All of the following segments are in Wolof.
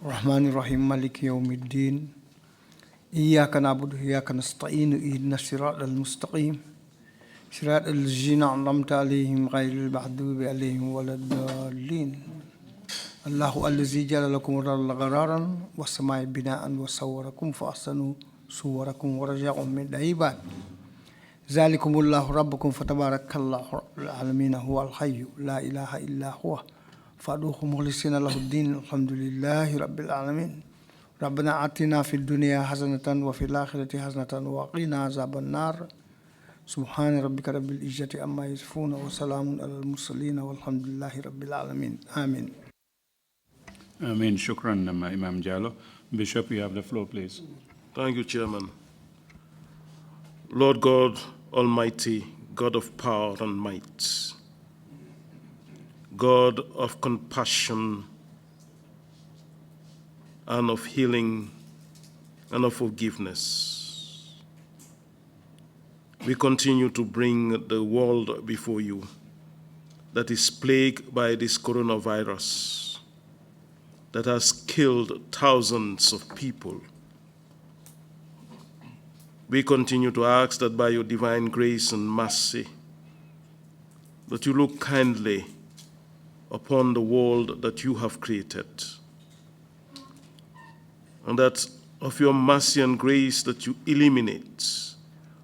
الرحمن الرحيم مالك يوم الدين إياك نعبد وإياك نستعين اهدنا الصراط المستقيم صراط الذين أنعمت عليهم غير المغضوب عليهم ولا الضالين الله الذي جعل لكم الأرض قرارا والسماء بناء وصوركم فأحسنوا صوركم ورزقكم من الطيبات ذلكم الله ربكم فتبارك الله رب العالمين هو الحي لا إله إلا هو فادعوه مخلصين له الدين الحمد لله رب العالمين ربنا آتنا في الدنيا حسنة وفي الآخرة حسنة وقنا عذاب النار سبحان ربك رب العزة عما يصفون وسلام على المرسلين والحمد لله رب العالمين آمين. Amen. Shukran, Imam Jallo. Bishop, you have the floor, please. Thank you, Chairman. Lord God Almighty, God of power and might, God of compassion and of healing and of forgiveness, we continue to bring the world before you that is plagued by this coronavirus that has killed thousands of people. We continue to ask that by your divine grace and mercy, that you look kindly upon the world that you have created, and that of your mercy and grace that you eliminate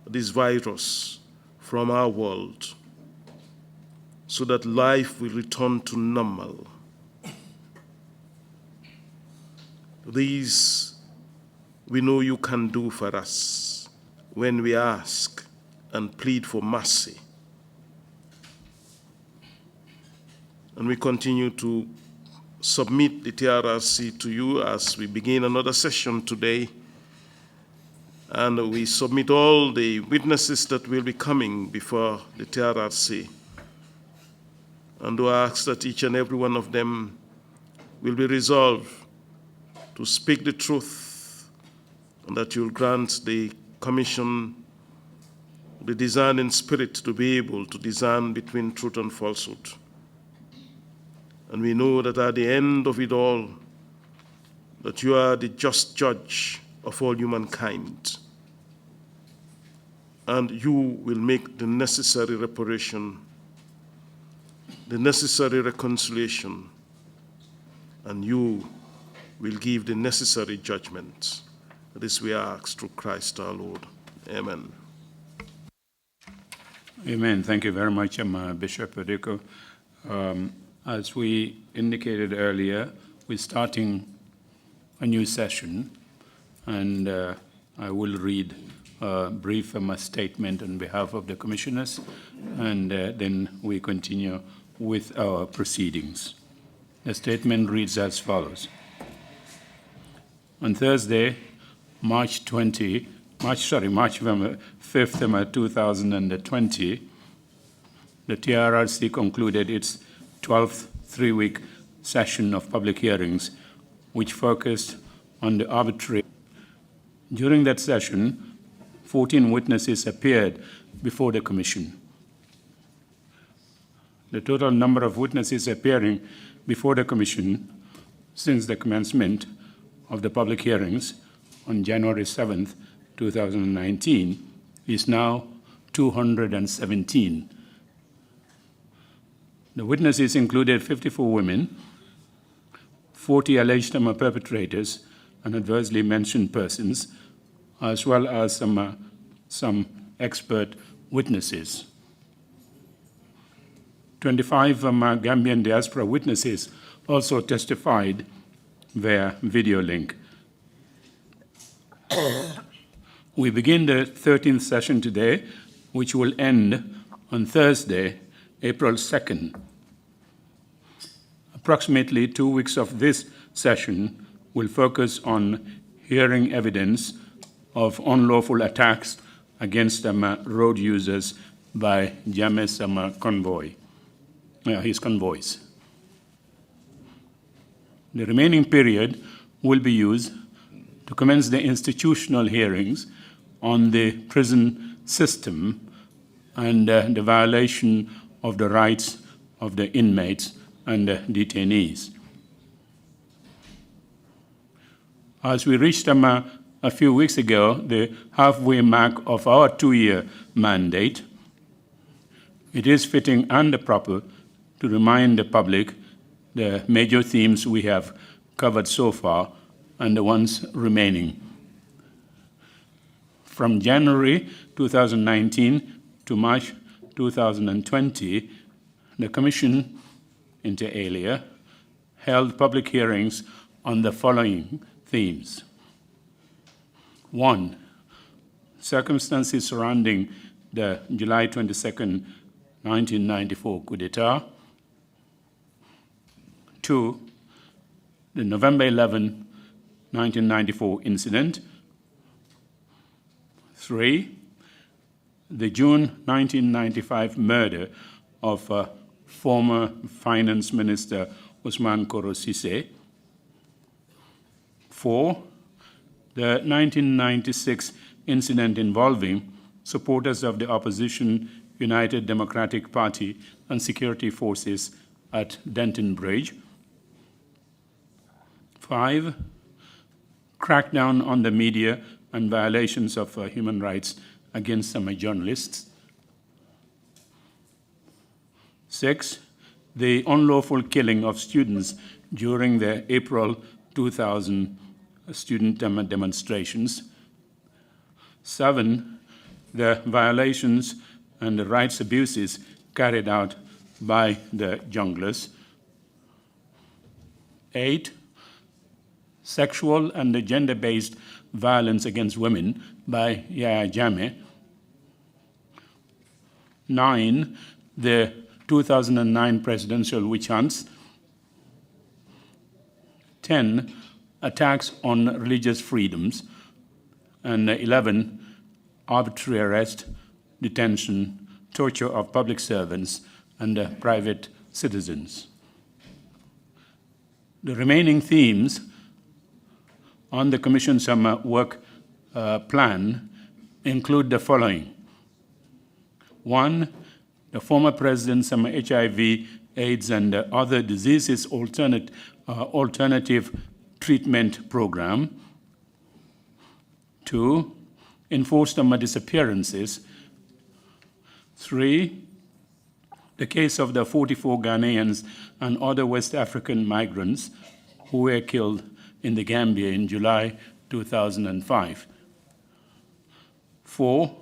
this virus from our world, so that life will return to normal. These we know you can do for us when we ask and plead for mercy. And we continue to submit the TRRC to you as we begin another session today. And we submit all the witnesses that will be coming before the TRRC. And we ask that each and every one of them will be resolved to speak the truth, and that you'll grant the commission the discerning spirit to be able to discern between truth and falsehood. And we know that at the end of it all, that you are the just judge of all humankind, and you will make the necessary reparation, the necessary reconciliation, and you will give the necessary judgment. This we ask through Christ our Lord. Amen. Amen. Thank you very much, Bishop Odeko. As we indicated earlier, we're starting a new session, and I will read a brief statement on behalf of the commissioners, and then we continue with our proceedings. The statement reads as follows. On Thursday, March 5th, 2020, the TRRC concluded its 12th three-week session of public hearings, which focused on the arbitrary. During that session, 14 witnesses appeared before the Commission. The total number of witnesses appearing before the Commission since the commencement of the public hearings on January 7th, 2019, is now 217. The witnesses included 54 women, 40 alleged perpetrators and adversely mentioned persons, as well as some expert witnesses. 25 Gambian diaspora witnesses also testified via video link. We begin the 13th session today, which will end on Thursday, April 2nd. Approximately 2 weeks of this session will focus on hearing evidence of unlawful attacks against road users by Jammeh's his convoys. The remaining period will be used to commence the institutional hearings on the prison system and the violation of the rights of the inmates and detainees. As we reached a few weeks ago the halfway mark of our 2-year mandate, it is fitting and proper to remind the public the major themes we have covered so far and the ones remaining. From January 2019 to March 2020, the Commission, inter alia, held public hearings on the following themes. 1. Circumstances surrounding the July 22nd, 1994 coup d'etat. 2. The November 11, 1994 incident. 3. The June 1995 murder of former Finance Minister Ousmane Koro Cissé. 4. The 1996 incident involving supporters of the opposition United Democratic Party and security forces at Denton Bridge. 5. Crackdown on the media and violations of human rights against some journalists. 6. The unlawful killing of students during the April 2000 student demonstrations. 7. The violations and the rights abuses carried out by the junglers. 8. Sexual and gender-based violence against women by Yahya Jammeh. 9. The 2009 presidential witch hunts. 10. Attacks on religious freedoms. And 11. Arbitrary arrest, detention, torture of public servants and private citizens. The remaining themes on the Commission's work plan include the following. 1. The former President's HIV, AIDS, and other diseases alternative treatment program. 2. Enforced disappearances. 3. The case of the 44 Ghanaians and other West African migrants who were killed in the Gambia in July 2005. 4.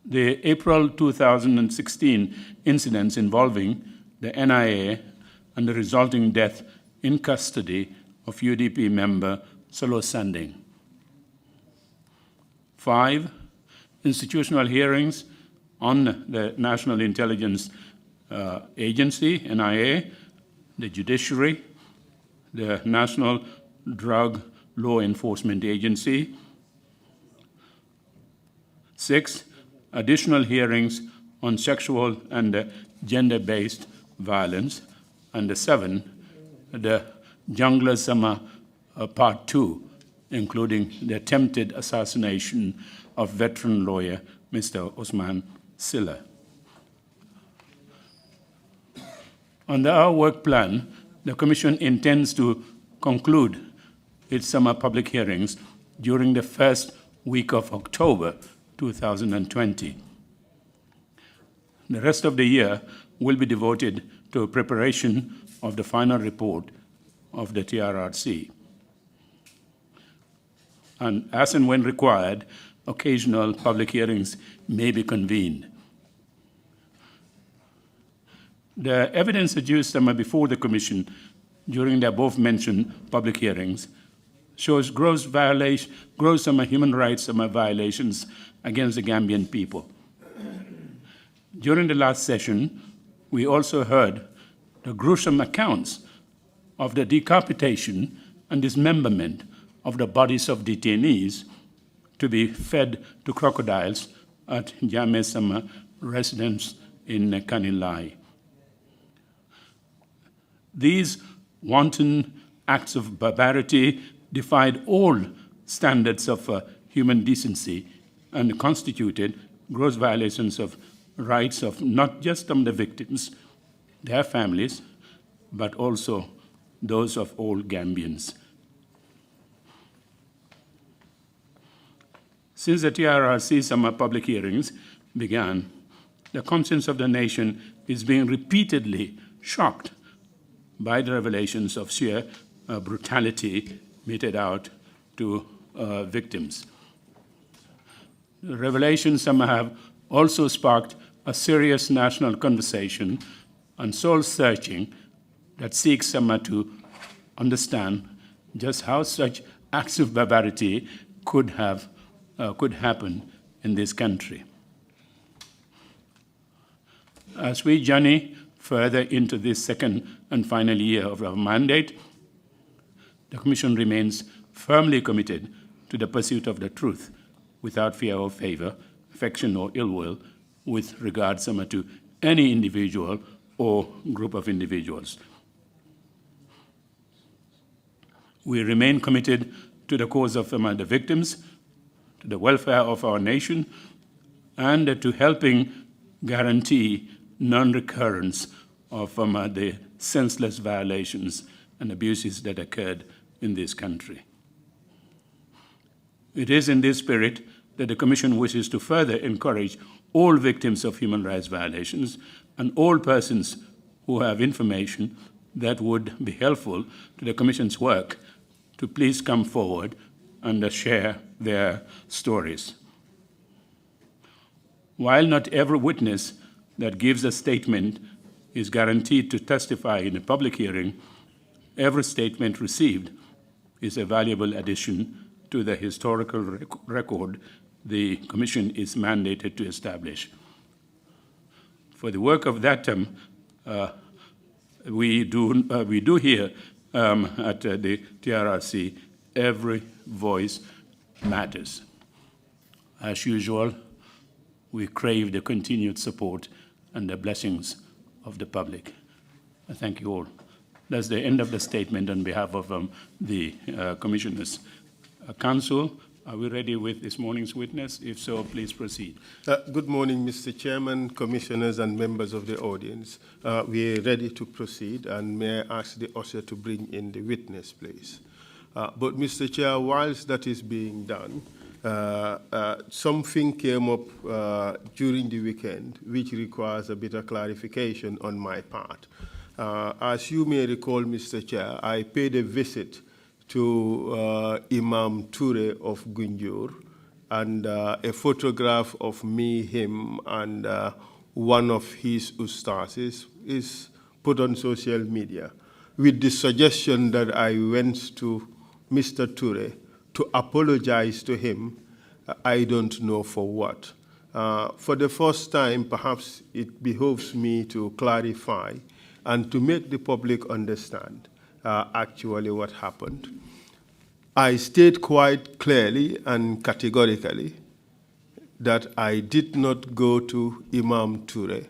The April 2016 incidents involving the NIA and the resulting death in custody of UDP member Solo Sanding. 5. Institutional hearings on the National Intelligence Agency, NIA, the judiciary, the National Drug Law Enforcement Agency. 6. Additional hearings on sexual and gender-based violence. And 7. The Junglers Part 2, including the attempted assassination of veteran lawyer Mr. Ousmane Sallah. Under our work plan, the Commission intends to conclude its summer public hearings during the first week of October 2020. The rest of the year will be devoted to preparation of the final report of the TRRC. And as and when required, occasional public hearings may be convened. The evidence adduced before the Commission during the above-mentioned public hearings shows gross human rights violations against the Gambian people. During the last session, we also heard the gruesome accounts of the decapitation and dismemberment of the bodies of detainees to be fed to crocodiles at Jammeh's residence in Kanilai. These wanton acts of barbarity defied all standards of human decency and constituted gross violations of rights of not just the victims, their families, but also those of all Gambians. Since the TRRC summer public hearings began, the conscience of the nation is being repeatedly shocked by the revelations of sheer brutality meted out to victims. The revelations have also sparked a serious national conversation on soul-searching that seeks to understand just how such acts of barbarity could happen in this country. As we journey further into this second and final year of our mandate, the Commission remains firmly committed to the pursuit of the truth without fear or favor, affection or ill will with regards to any individual or group of individuals. We remain committed to the cause of the victims, to the welfare of our nation, and to helping guarantee non-recurrence of the senseless violations and abuses that occurred in this country. It is in this spirit that the Commission wishes to further encourage all victims of human rights violations and all persons who have information that would be helpful to the Commission's work to please come forward and share their stories. While not every witness that gives a statement is guaranteed to testify in a public hearing, every statement received is a valuable addition to the historical record the Commission is mandated to establish. For the work of that we do hear at the TRRC, every voice matters. As usual, we crave the continued support and the blessings of the public. I thank you all. That's the end of the statement on behalf of the Commissioners. Counsel, are we ready with this morning's witness? If so, please proceed. Good morning, Mr. Chairman, Commissioners, and members of the audience. We are ready to proceed, and may I ask the usher to bring in the witness, please. But, Mr. Chair, whilst that is being done, something came up during the weekend which requires a bit of clarification on my part. As you may recall, Mr. Chair, I paid a visit to Imam Toure of Gunjur, and a photograph of me, him, and one of his ustazes is put on social media with the suggestion that I went to Mr. Toure to apologize to him, I don't know for what. For the first time, perhaps it behoves me to clarify and to make the public understand actually what happened. I state quite clearly and categorically that I did not go to Imam Toure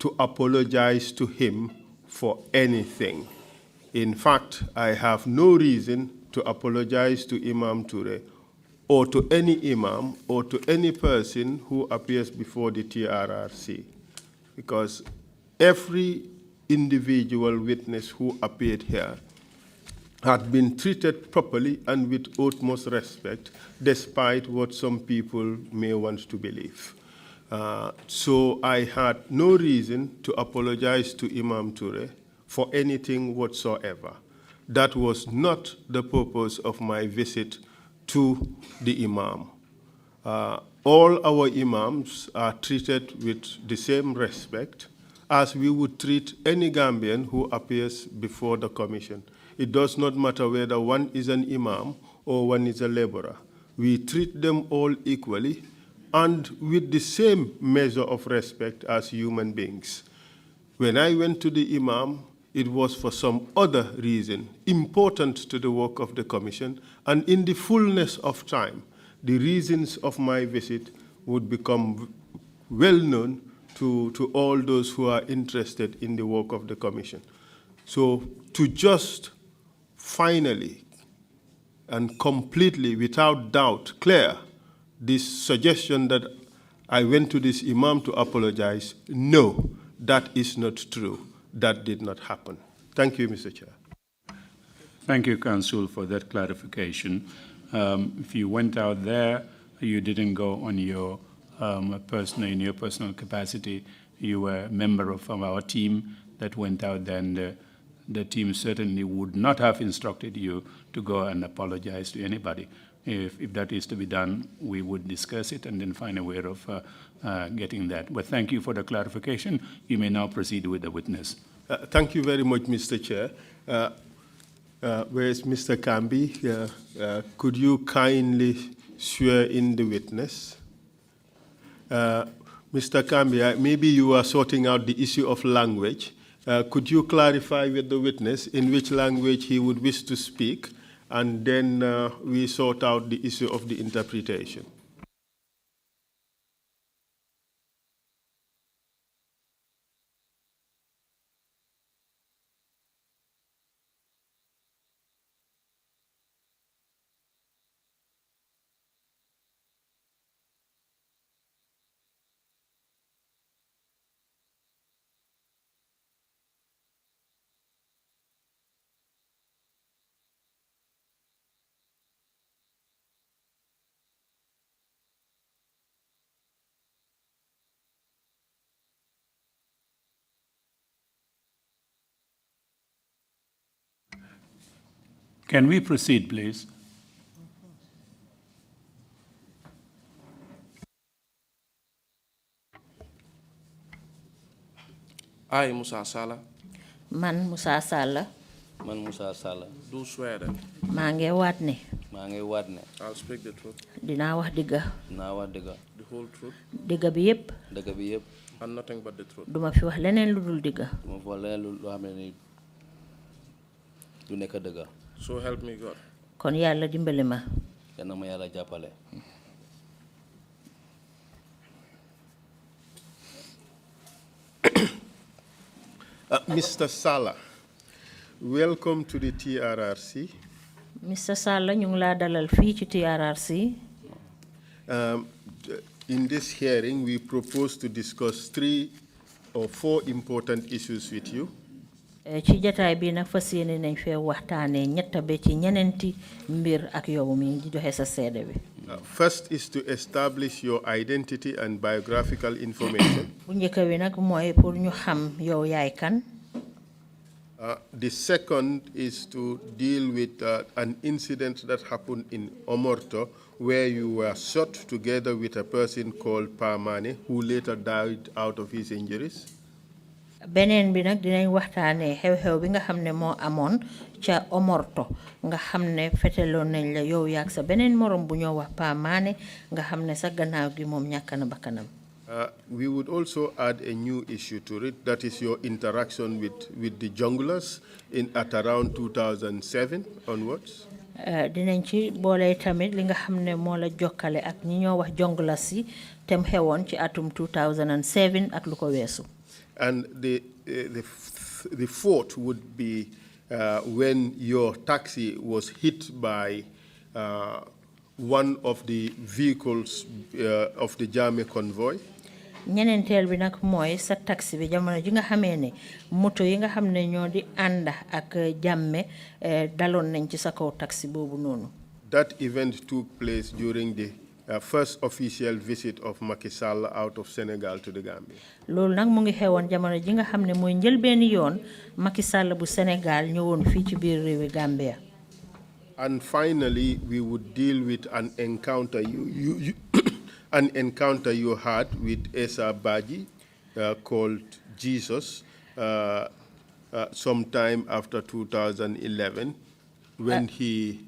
to apologize to him for anything. In fact, I have no reason to apologize to Imam Toure or to any imam or to any person who appears before the TRRC, because every individual witness who appeared here had been treated properly and with utmost respect, despite what some people may want to believe. So I had no reason to apologize to Imam Toure for anything whatsoever. That was not the purpose of my visit to the Imam. All our Imams are treated with the same respect as we would treat any Gambian who appears before the Commission. It does not matter whether one is an Imam or one is a laborer. We treat them all equally and with the same measure of respect as human beings. When I went to the Imam, it was for some other reason important to the work of the Commission, and in the fullness of time, the reasons of my visit would become well known to all those who are interested in the work of the Commission. So to just finally and completely, without doubt, clear this suggestion that I went to this Imam to apologize, no, that is not true. That did not happen. Thank you, Mr. Chair. Thank you, Counsel, for that clarification. If you went out there You didn't go on your in your personal capacity. You were a member of our team that went out there, and the team certainly would not have instructed you to go and apologize to anybody. If that is to be done, we would discuss it and then find a way of getting that. But thank you for the clarification. You may now proceed with the witness. Thank you very much, Mr. Chair. Where is Mr. Kambi? Could you kindly swear in the witness? Mr. Kambi, maybe you are sorting out the issue of language. Could you clarify with the witness in which language he would wish to speak, and then we sort out the issue of the interpretation? Can we proceed, please? I, Musa Sallah. Man Musa Sallah. Man Musa Sallah. Do swear that. Mange watne. Mange wadne. I'll speak the truth. Dina wax diga. Dinaa wax dëgga. The whole truth. Diga bi yépp. Dëgga bi yépp. And nothing but the truth. Duma fi wax leneen lu dul diga. Duma fi wax leneen lu xam ne ni du nekk dëgga. So help me God. Kon Yàlla dimbali ma. Yal na ma Yàlla jàppale. Mr. Sallah, welcome to the TRRC. Mr. Sallah, ñu ngi la dalal fii ci TRRC. In this hearing, we propose to discuss 3 or 4 important issues with you. Ci jotaay bi nag fas yéene nañ fee waxtaanee ñett ba ci ñeneenti mbir ak yow mi di joxe sa seede bi. First is to establish your identity and biographical information. Bu njëkk bi nag mooy pour ñu xam yow yaay kan. The second is to deal with an incident that happened in Omorto, where you were shot together with a person called Pamane, who later died out of his injuries. Beneen bi nag dinañ waxtaanee xew-xew bi nga xam ne moo amoon ca Omorto nga xam ne feteloon nañ la yow yaag sa beneen morom bu ñoo wax Pamane nga xam ne sa gannaaw gi moom ñàkk na bakkanam. We would also add a new issue to it, that is your interaction with the junglers at around 2007 onwards. Dinañ ci boole tamit li nga xam ne moo la jokkale ak ñi ñoo wax junglers yi tem xewoon ci atum 2007 ak lu ko weesu. And the fourth would be when your taxi was hit by one of the vehicles of the Jame convoy. ñenenteel bi nag mooy sa taxi bi jamono ji nga xamee ne moto yi nga xam ne ñoo di ànd ak Jammeh daloon nañ ci sa kaw taxi boobu noonu. That event took place during the first official visit of Macky Sall out of Senegal to the Gambia. loolu nag mu ngi xewoon jamono ji nga xam ne mooy njëlbeeni yoon Macky Sall bu Sénégal ñëwoon fii ci biir réewi Gambia. And finally, we would deal with an encounter you had with Esa Baji called Jesus sometime after 2011 when he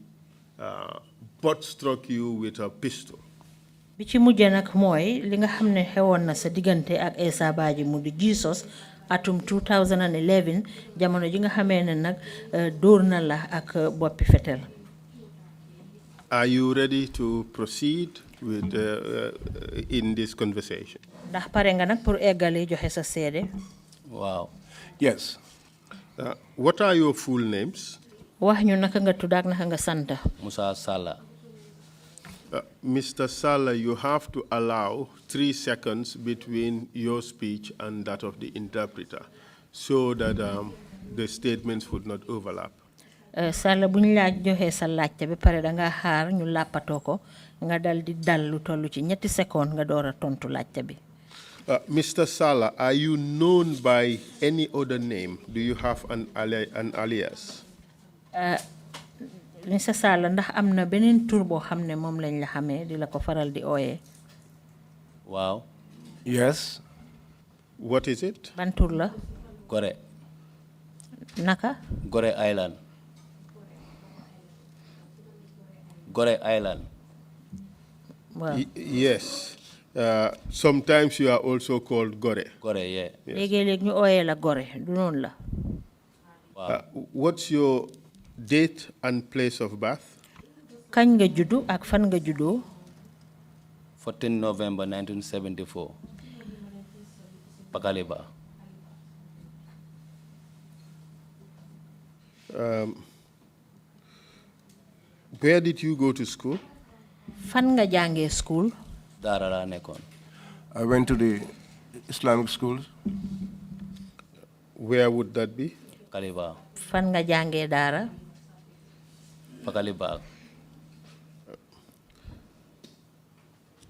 butt struck you with a pistol. bi ci mujj nag mooy li nga xam ne xewoon na sa diggante ak Esa Baji mu di Jesus atum 2011 jamono ji nga xamee ne nag dóor na la ak boppi fetel. Are you ready to proceed with in this conversation? ndax pare nga nag pour eggali joxe sa seede. Wow. Yes. What are your full names? wax ñu naka nga tudd ak naka nga sant. Musa Sallah. Mr. Sallah, you have to allow 3 seconds between your speech and that of the interpreter so that the statements would not overlap. Sallah buñ la joxe sa laajte ba pare da nga xaar ñu làppatoo ko nga dal di dal lu tollu ci ñetti seconde nga door a tontu laajte bi. Mr. Sallah, are you known by any other name? Do you have an alias? Mr. Sallah ndax am na beneen tur boo xam ne moom lañ la xamee di la ko faral di ooyee. Wow. Yes. What is it? Ban tur la. Gore. Naka. Gore Island. Gore Island. Wow. Yes. Sometimes you are also called Gore. Gore, yeah. Léegi-léegi ñu ooyee la Gore du noonu la. What's your date and place of birth? Kañ nga juddu ak fan nga juddoo. 14 November 1974. Pakaliba. Where did you go to school? Fan nga jàngee school. Dara la nekkoon. I went to the Islamic schools. Where would that be? Kaliba. Fan nga jàngee daara. Pakaliba.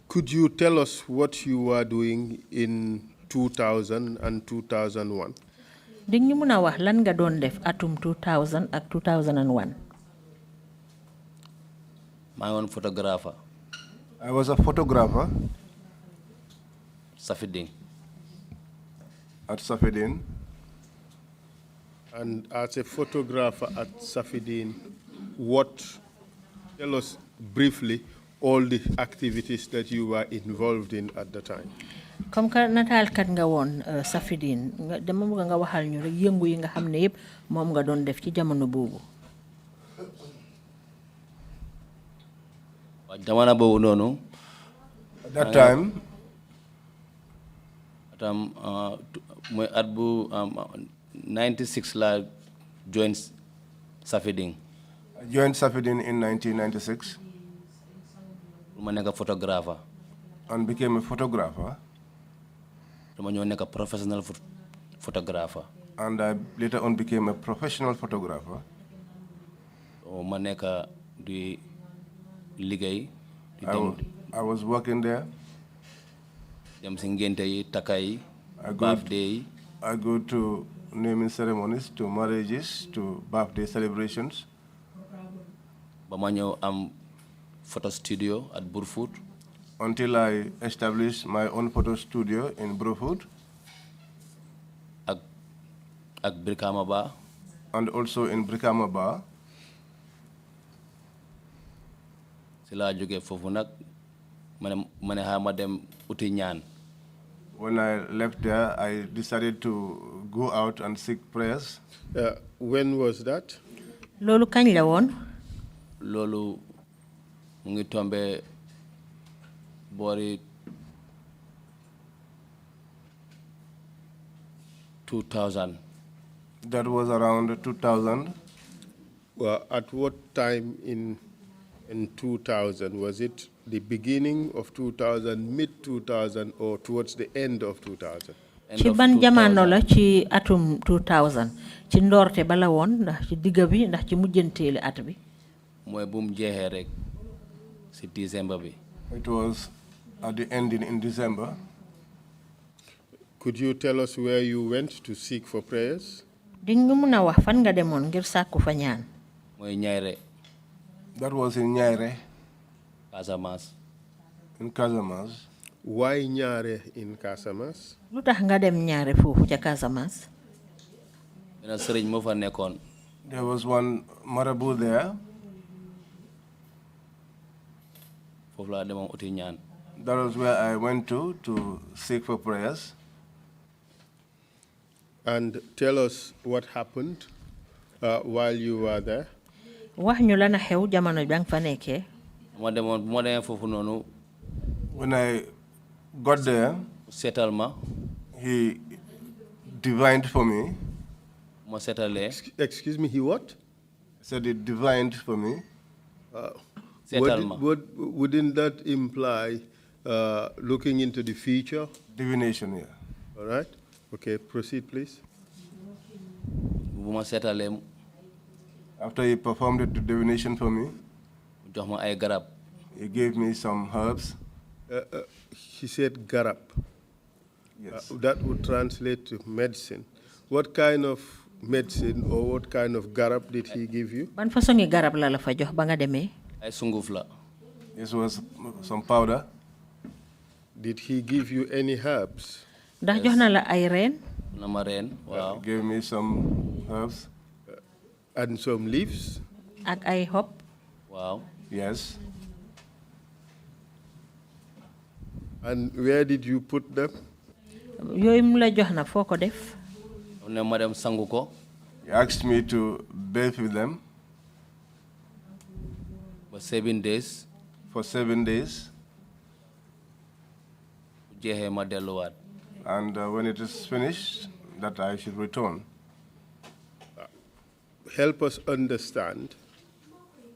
Could you tell us what you were doing in 2000 and 2001? Di ñu mën a wax lan nga doon def atum 2000 ak 2001. maa ngi woon photographer. I was a photographer Safiding. at Safedin. And as a photographer at Safedin, tell us briefly all the activities that you were involved in at the time. Comme que nataalkat nga woon Safidin dama bëgg nga waxal ñu rek yëngu yi nga xam ne yëpp moom nga doon def ci jamono boobu. Jamono boobu noonu. At that time, mooy at bu 96 la joined Safedin. I joined Safedin in 1996 ma nekk photographer. and became a photographer. dama ñëw nekk professional photographer. And I later on became a professional photographer. ma nekk di liggéey. I was working there. dem si ngénte yi takka yi. birthday yi. I go to naming ceremonies, to marriages, to birthday celebrations. ba ma ñëw am photo studio at Burfoot. Until I established my own photo studio in Brufut. Ak Brikama Ba. And also in Brikama Ba. si laa jógee foofu nag ma ne xaaral ma dem uti ñaan. When I left there, I decided to go out and seek prayers. When was that? Loolu kañ la woon. Loolu mu ngi tombe boori 2000. That was around 2000. Well, at what time in 2000? Was it the beginning of 2000, mid 2000, or towards the end of 2000? Ci ban jamono la ci atum 2000 ci ndorte bala woon ndax ci digga bi ndax ci mujjanteeli at bi. mooy bu mu jeexee rek si December bi. It was at the ending in December. Could you tell us where you went to seek for prayers? Di nga mën a wax fan nga demoon ngir sàkku fa ñaan. mooy Ñayre. That was in Ñayre. Casamance. In Casamance. Why Ñayre in Casamance? Lu tax nga dem Ñayre foofu ca Casamance. benn sëriñ moo fa nekkoon. There was one marabout there. foofu laa demoon uti ñaan. That was where I went to seek for prayers. And tell us what happened while you were there. Wax ñu la na xew jamono bi nga fa nekkee. bu ma demee foofu noonu. When I got there, seetal ma. he divined for me. ma seetalee. Excuse me, he what? Said he divined for me. Wouldn't that imply looking into the future? Divination, yeah. All right. Okay, proceed, please. bu ma seetalee After he performed the divination for me, jox ma ay garab. he gave me some herbs. He said garab. Yes. That would translate to medicine. What kind of medicine or what kind of garab did he give you? Ban façon garab la la fa jox ba nga demee? Ay sunguf la. This was some powder. Did he give you any herbs? Ndax jox na la ay reen? Na ma reen, waaw. Gave me some herbs. And some leaves? Ak ay xob? Waaw. Yes. And where did you put them? Yooyu mu la jox na foo ko def? Ne ma dem sangu ko. He asked me to bathe with them For 7 days. for 7 days. Jeexee ma delluwaat. And when it is finished, that I should return. Help us understand,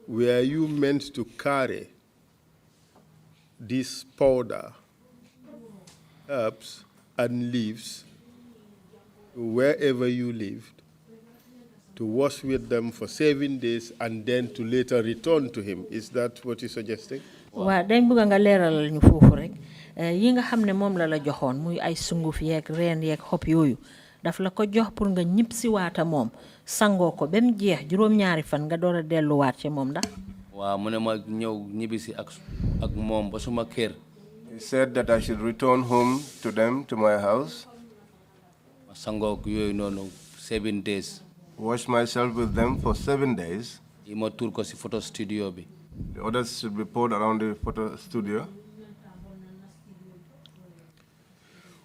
were you meant to carry this powder, herbs, and leaves wherever you lived, to wash with them for 7 days and then to later return to him? Is that what you're suggesting? Waa dañ bëgg nga leeralal ñu foofu rek yi nga xam ne moom la la joxoon muy ay sunguf yeeg reen yeeg xob yooyu daf la ko jox pour nga ñib si waata moom sangoo ko ba mu jeex juróom-ñaari fan nga door a delluwaat ci moom ndax. Waaw mu ne ma ñëw ñibbisi ak moom ba suma kër. He said that I should return home to them, to my house. Ma sangoo yooyu noonu 7 days. Wash myself with them for 7 days. Yi ma tuur ko si photo studio bi. The others should be poured around the photo studio.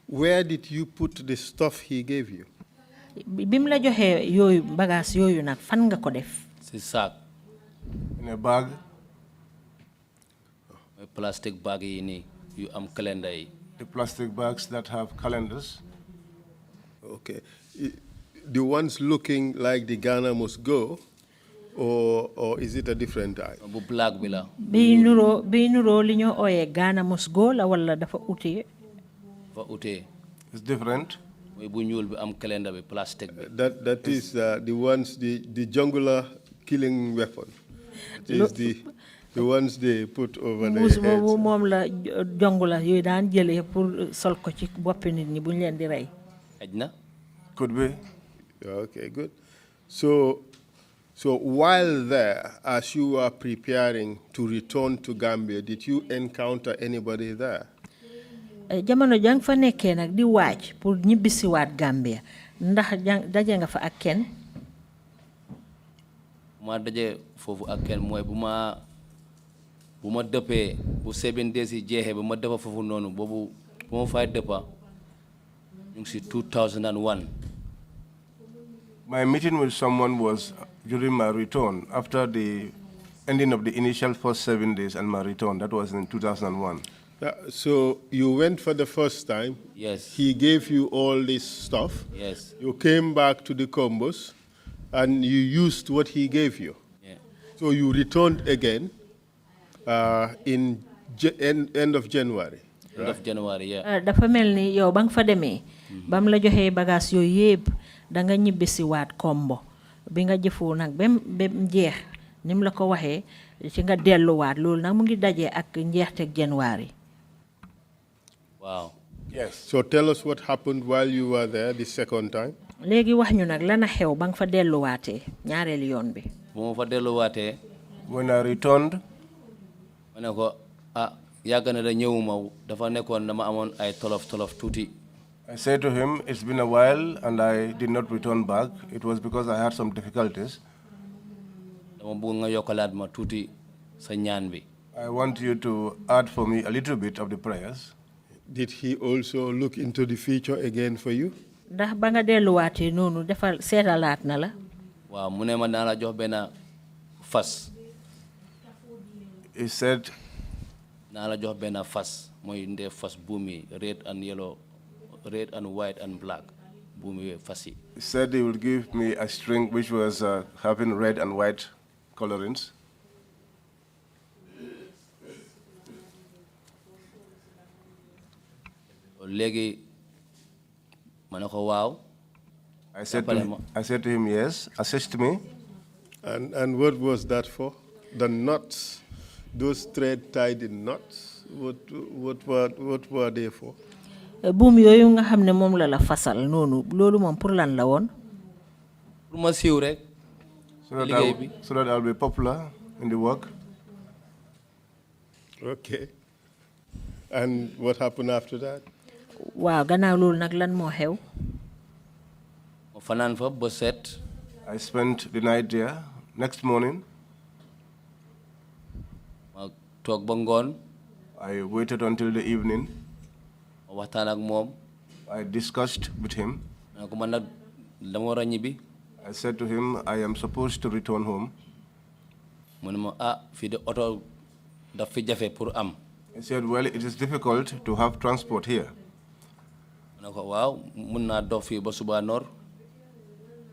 Where did you put the stuff he gave you? Bi mu la joxee yooyu bagaas yooyu nag fan nga ko def? Si saak. In a bag. Mooy plastic bag yi nii yu am calendar yi. The plastic bags that have calendars. Okay. The ones looking like the Ghana must go, or is it a different type? Bu black bi la. Bi nuroo li ñoo ooyee Ghana must go la wala dafa utee? Fa utee. It's different. Mooy bu ñuul bi am calendar bi plastic bi. That is the ones, the jungular killing weapon. It is the ones they put over their heads. Moom la jongula yooyu daan jëlee pour sol ko ci boppi nit ñi bu ñu leen di rey. Xaj na. Could be. Okay, good. So while there, as you were preparing to return to Gambia, did you encounter anybody there? Jamono jang fa nekkee nag di waaj pour ñibbisiwaat Gambia ndax daje nga fa ak kenn? Ma daje foofu ak kenn mooy bu ma dëppee bu 7 days yi jeexee ba ma dëppa foofu noonu boobu bu ma fay dëppa ñu ngi si 2001. My meeting with someone was during my return, after the ending of the initial first 7 days and my return. That was in 2001. So you went for the first time. Yes. He gave you all this stuff. Yes. You came back to the Combos, and you used what he gave you. Yeah. So you returned again in end of January. End of January, yeah. Dafa mel ni yow ba nga fa demee bam la joxee bagage yooyu yëpp da nga ñibbisi waat Kombo bi nga jëfoo nag bem jeex ni mu la ko waxee ci nga delluwaat loolu nag mu ngi dajee ak njeexteeg January. Wow. Yes. So tell us what happened while you were there the second time. Léegi wax ñu nag lana xew ba nga fa delluwaatee ñaareelu yoon bi. Bu ma fa delluwaatee. When I returned, ma ne ko yàgg na da ñëwuma dafa nekkoon dama amoon ay tolof tuuti. I said to him, it's been a while and I did not return back. It was because I had some difficulties. Dama bëgg nga yokkalaat ma tuuti sa ñaan bi. I want you to add for me a little bit of the prayers. Did he also look into the future again for you? Ndax ba nga delluwaatee noonu defal seetalaat na la. Waaw mu ne ma naa la jox benn fas. He said, naa la jox benn fas mooy ndee fas buumi red and yellow, red and white and black buumi yooyu fas yi. He said he would give me a string which was having red and white colorings. Léegi ma ne ko waaw. I said to him, yes, assist me. And what was that for? The knots, those thread tied in knots. What were they for? Boom yooyu nga xam ne moom la fasal noonu loolu moom pour lan la woon. Pour ma siiw rek. So that I'll be popular in the work. Okay. And what happened after that? Waaw gannaaw loolu nag lan moo xew. Ma fanaan fa ba set. I spent the night there. Next morning, ma toog ba ngoon. I waited until the evening. Ma waxtaan ak moom. I discussed with him. Ma ko man nag dama war a ñibbi. I said to him, I am supposed to return home. Mu ne ma fii de oto daf fi jafe pour am. He said, well, it is difficult to have transport here. Ma ne ko waaw mun naa dox fii ba suba noor.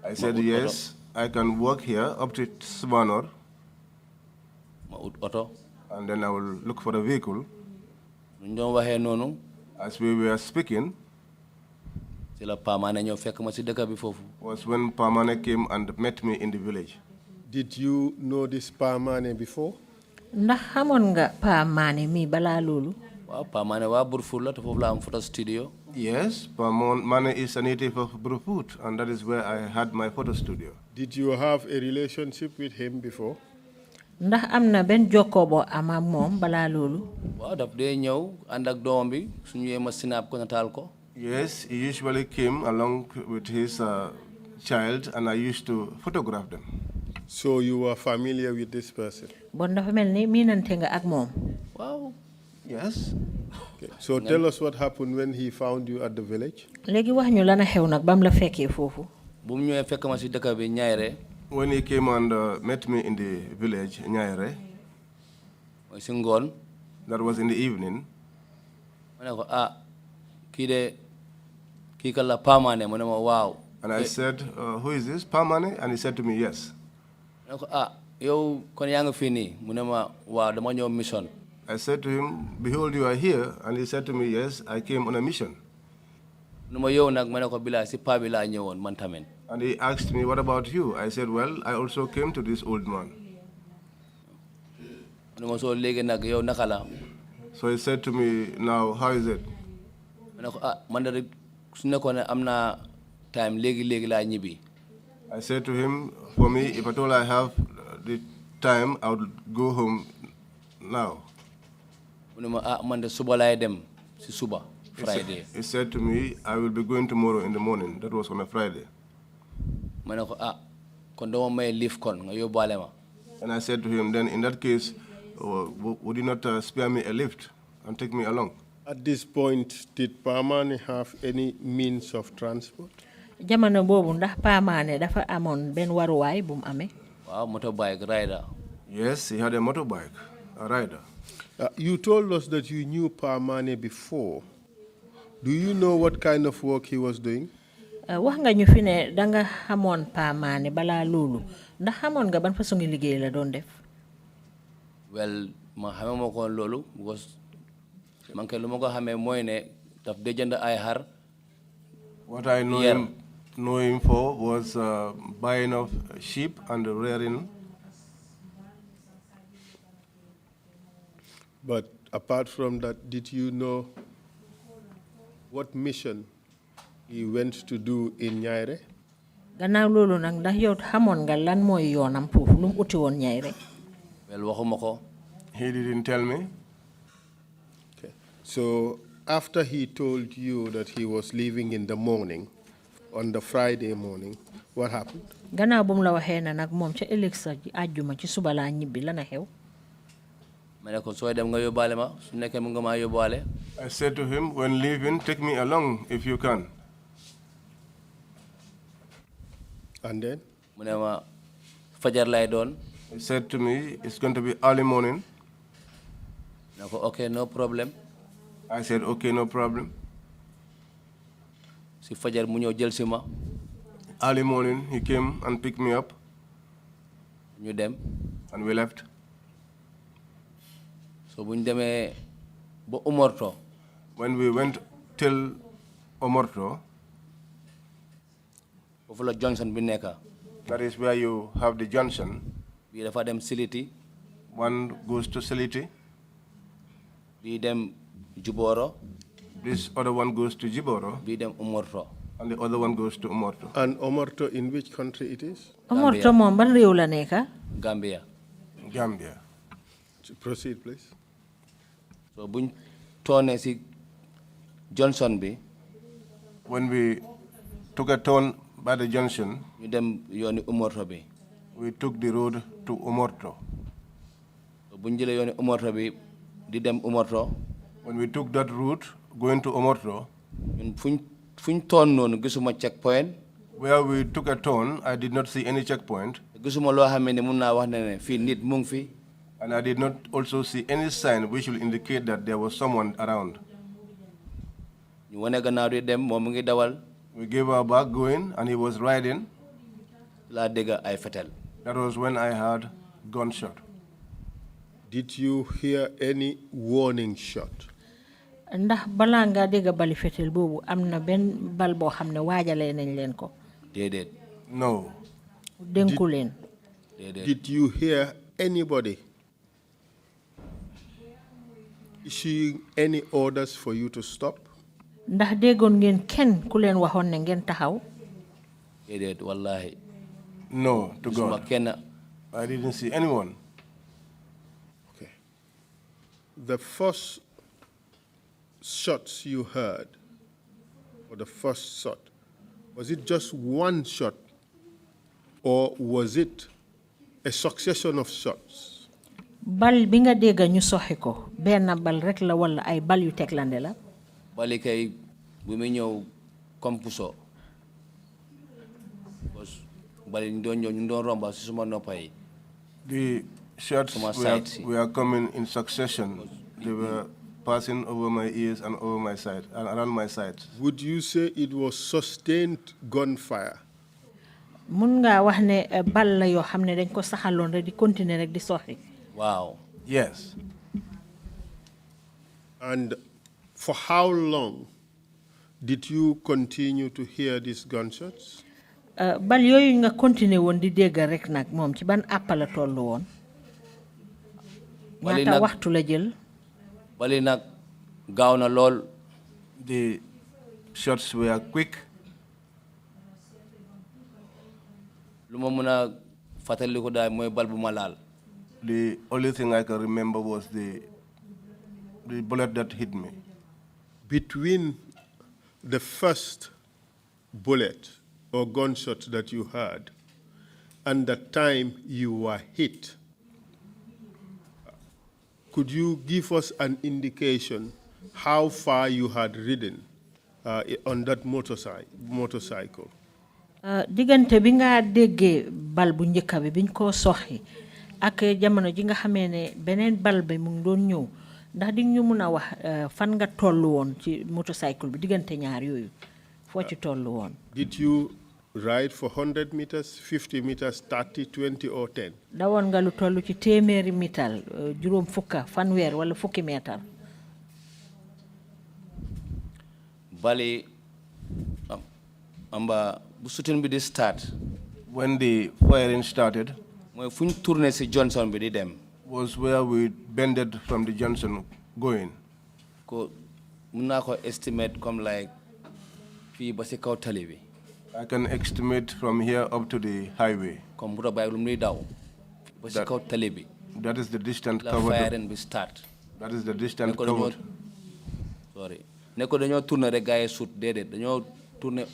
I said, yes, I can work here up to Subanor. Ma ut oto. And then I will look for a vehicle. Ñu doon waxee noonu. As we were speaking, ci la Pamane ñëw fekk ma ci dëkk bi foofu. was when Pamane came and met me in the village. Did you know this Pamane before? Ndax xamoon nga Pamane mi balaa loolu. Waaw Pamane waa Burfoot la te foofu la am photo studio. Yes, Pamane is a native of Burfoot, and that is where I had my photo studio. Did you have a relationship with him before? Ndax am na benn jokkoo boo am ak moom balaa loolu. Waaw daf dee ñëw ànd ak doomam bi su ñëwee ma snap ko nataal ko. Yes, he usually came along with his child, and I used to photograph them. So you were familiar with this person? Bon dafa mel ni miinante nga ak moom. Waaw. Yes. Okay. So tell us what happened when he found you at the village. Léegi wax ñu lan a xew nag bam la fekkee foofu. Bu mu ñëwee fekk ma ci dëkk bi Ñaayre. When he came and met me in the village, Nyayre, mooy ci ngoon. that was in the evening. Ma ne ko kii ka la Pamane mu ne ma waaw. And I said, who is this, Pamane? And he said to me, yes. Ma ne ko yow kon yaa ngi fii nii mu ne ma waaw dama ñëw mission. I said to him, behold, you are here. And he said to me, yes, I came on a mission. Nu ma yow nag ma ne ko bilaa ci paa bi laa ñëwoon man tamit. And he asked me, what about you? I said, well, I also came to this old man. Nu ma soo léegi nag yow naka la. So he said to me, now, how is it? Ma ne ko man de rek su nekkoon ne am naa time léegi laa ñibbi. I said to him, for me, if at all I have the time, I would go home now. Mu ne ma man de suba laay dem ci suba. Friday. He said to me, I will be going tomorrow in the morning. That was on a Friday. Ma ne ko kon dama may leave kon nga yóbbaale ma. And I said to him, then in that case, would you not spare me a lift and take me along? At this point, did Pamane have any means of transport? Jamono boobu ndax Pamane dafa amoon benn waruwaay bu mu amee. Waaw motorbike rider. Yes, he had a motorbike, a rider. You told us that you knew Pamane before. Do you know what kind of work he was doing? Wax nga ñu fi ne danga xamoon Pamane balaa loolu ndax xamoon nga ban façon liggéey la doon def. Well ma xamee ma ko loolu because man kay lu ma ko xamee mooy ne daf dee jënd ay xar. What I know him for was buying of sheep and rearing. But apart from that, did you know what mission he went to do in Ñaayre? Gannaaw loolu nag ndax yow xamoon nga lan mooy yoonam foofu lu mu uti woon Ñaayre. Well waxuma ko. He didn't tell me. Okay. So after he told you that he was leaving in the morning, on the Friday morning, what happened? Gannaaw bu mu la waxee na nag moom ca ëllëg sa àjjuma ci suba laa ñibbi lan a xew. Ma ne ko sooy dem nga yóbbaale ma su nekkee mu nga maa yóbbaale. I said to him, when leaving, take me along if you can. And then? Mu ne ma fajar lay doon. He said to me, it's going to be early morning. Ma ne ko okay, no problem. I said, okay, no problem. Si fajar mu ñëw jël si ma. Early morning, he came and picked me up. Ñu dem. And we left. So bu ñu demee ba Umorto. When we went till Omorto, foofu la Johnson bi nekk. That is where you have the junction. bii dafa dem Siliti. One goes to Siliti. bii dem Juboro. This other one goes to Jiboro. bii dem Umorto. And the other one goes to Umorto. And Umorto, in which country it is? Umorto moom ban réew la nekk? Gambia. Gambia. Proceed, please. So buñ toonee si Johnson bi. When we took a turn by the junction, ñu dem yooni Umorto bi. we took the road to Umorto. So buñ jëlee yooni Umorto bi di dem Umorto. When we took that route, going to Umorto, ñun fuñ toon noonu gisuma checkpoint. where we took a turn, I did not see any checkpoint. gisuma loo xam ne mun naa wax ne fii nit mu ngi fi. And I did not also see any sign which will indicate that there was someone around. ñu wane gannaaw di dem moom mu ngi dawal. We gave our back going, and he was riding. laa dégg ay fetel. That was when I heard gunshot. Did you hear any warning shot? Ndax balaa nga dégg bali fetel boobu am na benn bal boo xam ne waajalee nañ leen ko. déedéet. No. dénku leen. déedéet. Did you hear anybody issuing any orders for you to stop? Ndax déggoon ngeen kenn ku leen waxoon ne ngeen taxaw? déedéet wallahi. No, to gisuma God. kenn. I didn't see anyone. Okay. The first shots you heard, or the first shot, was it just one shot, or was it a succession of shots? Bal bi nga dégg ñu soxi ko benn bal rek la wala ay bal yu teglande la? bali kay bu muy ñëw comme puso. bali ñu doon ñëw ñu doon romba si suma noppa yi. The shots were coming in succession. They were passing over my ears and over my side and around my sides. Would you say it was sustained gunfire? Mun nga wax ne bal la yoo xam ne dañ ko saxaloon rek di continuer rek di soxi. Wow. Yes. And for how long did you continue to hear these gunshots? Bal yooyu nga continuer woon di dégg rek nag moom ci ban àpp la tollu woon? ñaata waxtu la jël? bali nag gaaw na lool. The shots were quick. lu ma mën a fàttaliku daal mooy bal bu ma laal. The only thing I can remember was the bullet that hit me. Between the first bullet or gunshot that you heard and the time you were hit, could you give us an indication how far you had ridden on that motorcycle? Diggante bi nga déggee bal bu njëkk bi biñ ko soxi ak jamono ji nga xamee ne beneen bal bi mu ngi doon ñëw ndax di ñu mun a wax fan nga tollu woon ci motorcycle bi diggante ñaar yooyu foo ci tollu woon? Did you ride for 100 meters, 50 meters, 30, 20 or 10? Dawoon nga lu tollu ci téeméeri mital juróom fukka fanweer wala fukki meetar? bali amba bu shooting bi di start. When the firing started, mooy fu ñu tourné si Johnson bi di dem. was where we bended from the junction going. ko mun naa ko estimate comme like fii ba si kaw tali bi. I can estimate from here up to the highway. comme bu doon bàyyi lu muy daw. ba si kaw tali bi. That is the distance la covered. firing bi start. That is the distance covered. sorry ne ko dañoo tourné rek gars yi suut déedéet dañoo tourné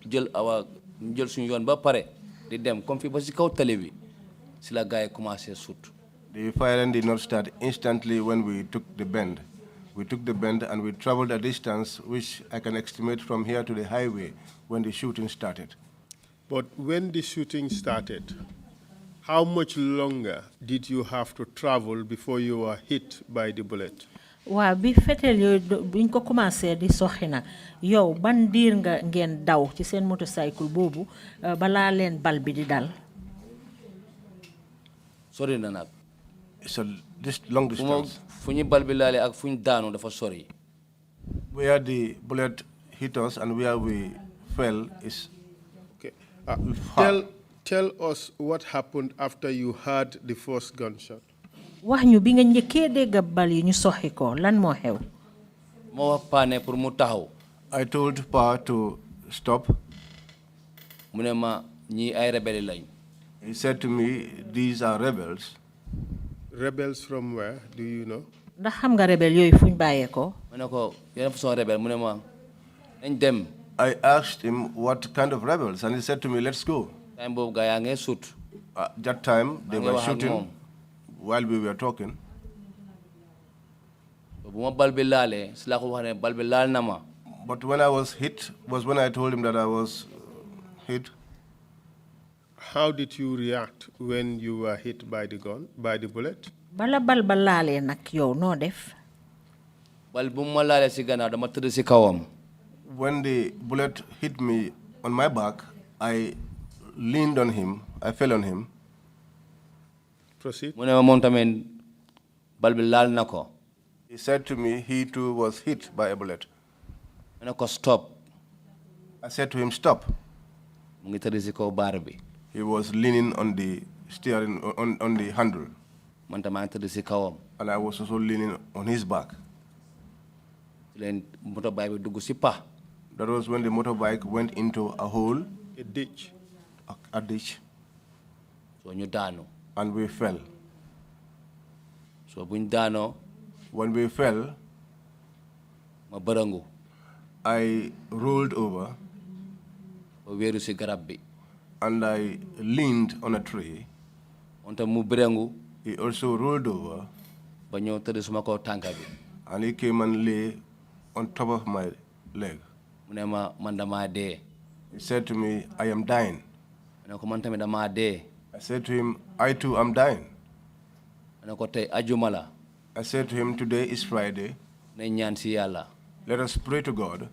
jël jël suñu yoon ba pare di dem comme fii ba si kaw tali bi si la gars yi commencé suut. The firing did not start instantly when we took the bend. We took the bend and we traveled a distance which I can estimate from here to the highway when the shooting started. But when the shooting started, how much longer did you have to travel before you were hit by the bullet? Waa bi fetel yooyu buñ ko commencé di soxi nag yow ban diir nga ngeen daw ci seen motorcycle boobu balaa leen bal bi di dal? sori na nag. It's a long distance. fu ñu bal bi laale ak fu ñu daanu dafa sori. Where the bullet hit us and where we fell is Okay. Tell us what happened after you heard the first gunshot. wax ñu bi nga njëkkee dégg bal yi ñu soxi ko lan moo xew. ma wax Pa ne pour mu taxaw. I told Pa to stop. mu ne ma ñii ay rebelle lañ. He said to me, these are rebels. Rebels from where? Do you know? ndax xam nga rebelle yooyu fuñ bàyyee ko. ma ne ko yenn façon rebelle mu ne ma nañ dem. I asked him what kind of rebels, and he said to me, let's go. time boobu gaa yaa ngee sut. At that time, they Maa ngi were wax ak shooting moom. while we were talking. bu ma bal bi laalee si laa ko wax ne bal bi laal na ma. But when I was hit, was when I told him that I was hit. How did you react when you were hit by the gun, by the bullet? bala bal ba laalee nag yow noo def. bal bu ma laalee si gannaaw dama tëdd si kawam. When the bullet hit me on my back, I leaned on him. I fell on him. Proceed. mu ne ma moom tamit bal bi laal na ko. He said to me, he too was hit by a bullet. ma ne ko stop. I said to him, stop. mu ngi tëdd si kaw baar bi. He was leaning on the steering, on the handle. man tam maa ngi tëdd si kawam. And I was also leaning on his back. leen motorbike bi dugg si pa. That was when the motorbike went into a hole, A ditch. a ditch, so ñu daanu. and we fell. so buñ daanoo When we fell, ma bërëngu. I rolled over ba wéeru si garab bi. and I leaned on a tree. moom tam mu bërëngu He also rolled over ba ñëw tëdd suma kaw tànka bi. and he came and lay on top of my leg. mu ne ma man damaa dee. He said to me, I am dying. ma ne ko man tamit damaa dee. I said to him, I too am dying. ma ne ko tey ajuma la. I said to him, today is Friday. nañ ñaan si yàlla. Let us pray to God.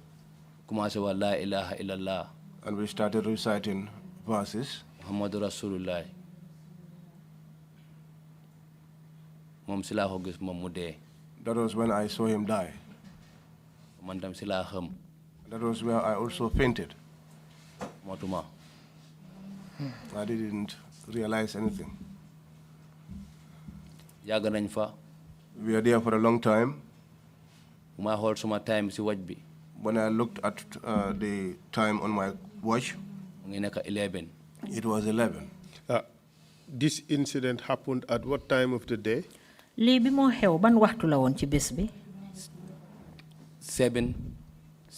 commencé wa laa ilaha illallah And we started reciting verses. muhammadu rasulullah. moom si laa ko gis moom mu dee. That was when I saw him die. man tam si laa xam. That was where I also fainted. mootuma. I didn't realize anything. yàgg nañ fa. We were there for a long time. bu may xool suma time si waj bi. When I looked at the time on my watch, mu ngi nekk 11. it was 11. This incident happened at what time of the day? lii bi moo xew ban waxtu la woon ci bés bi.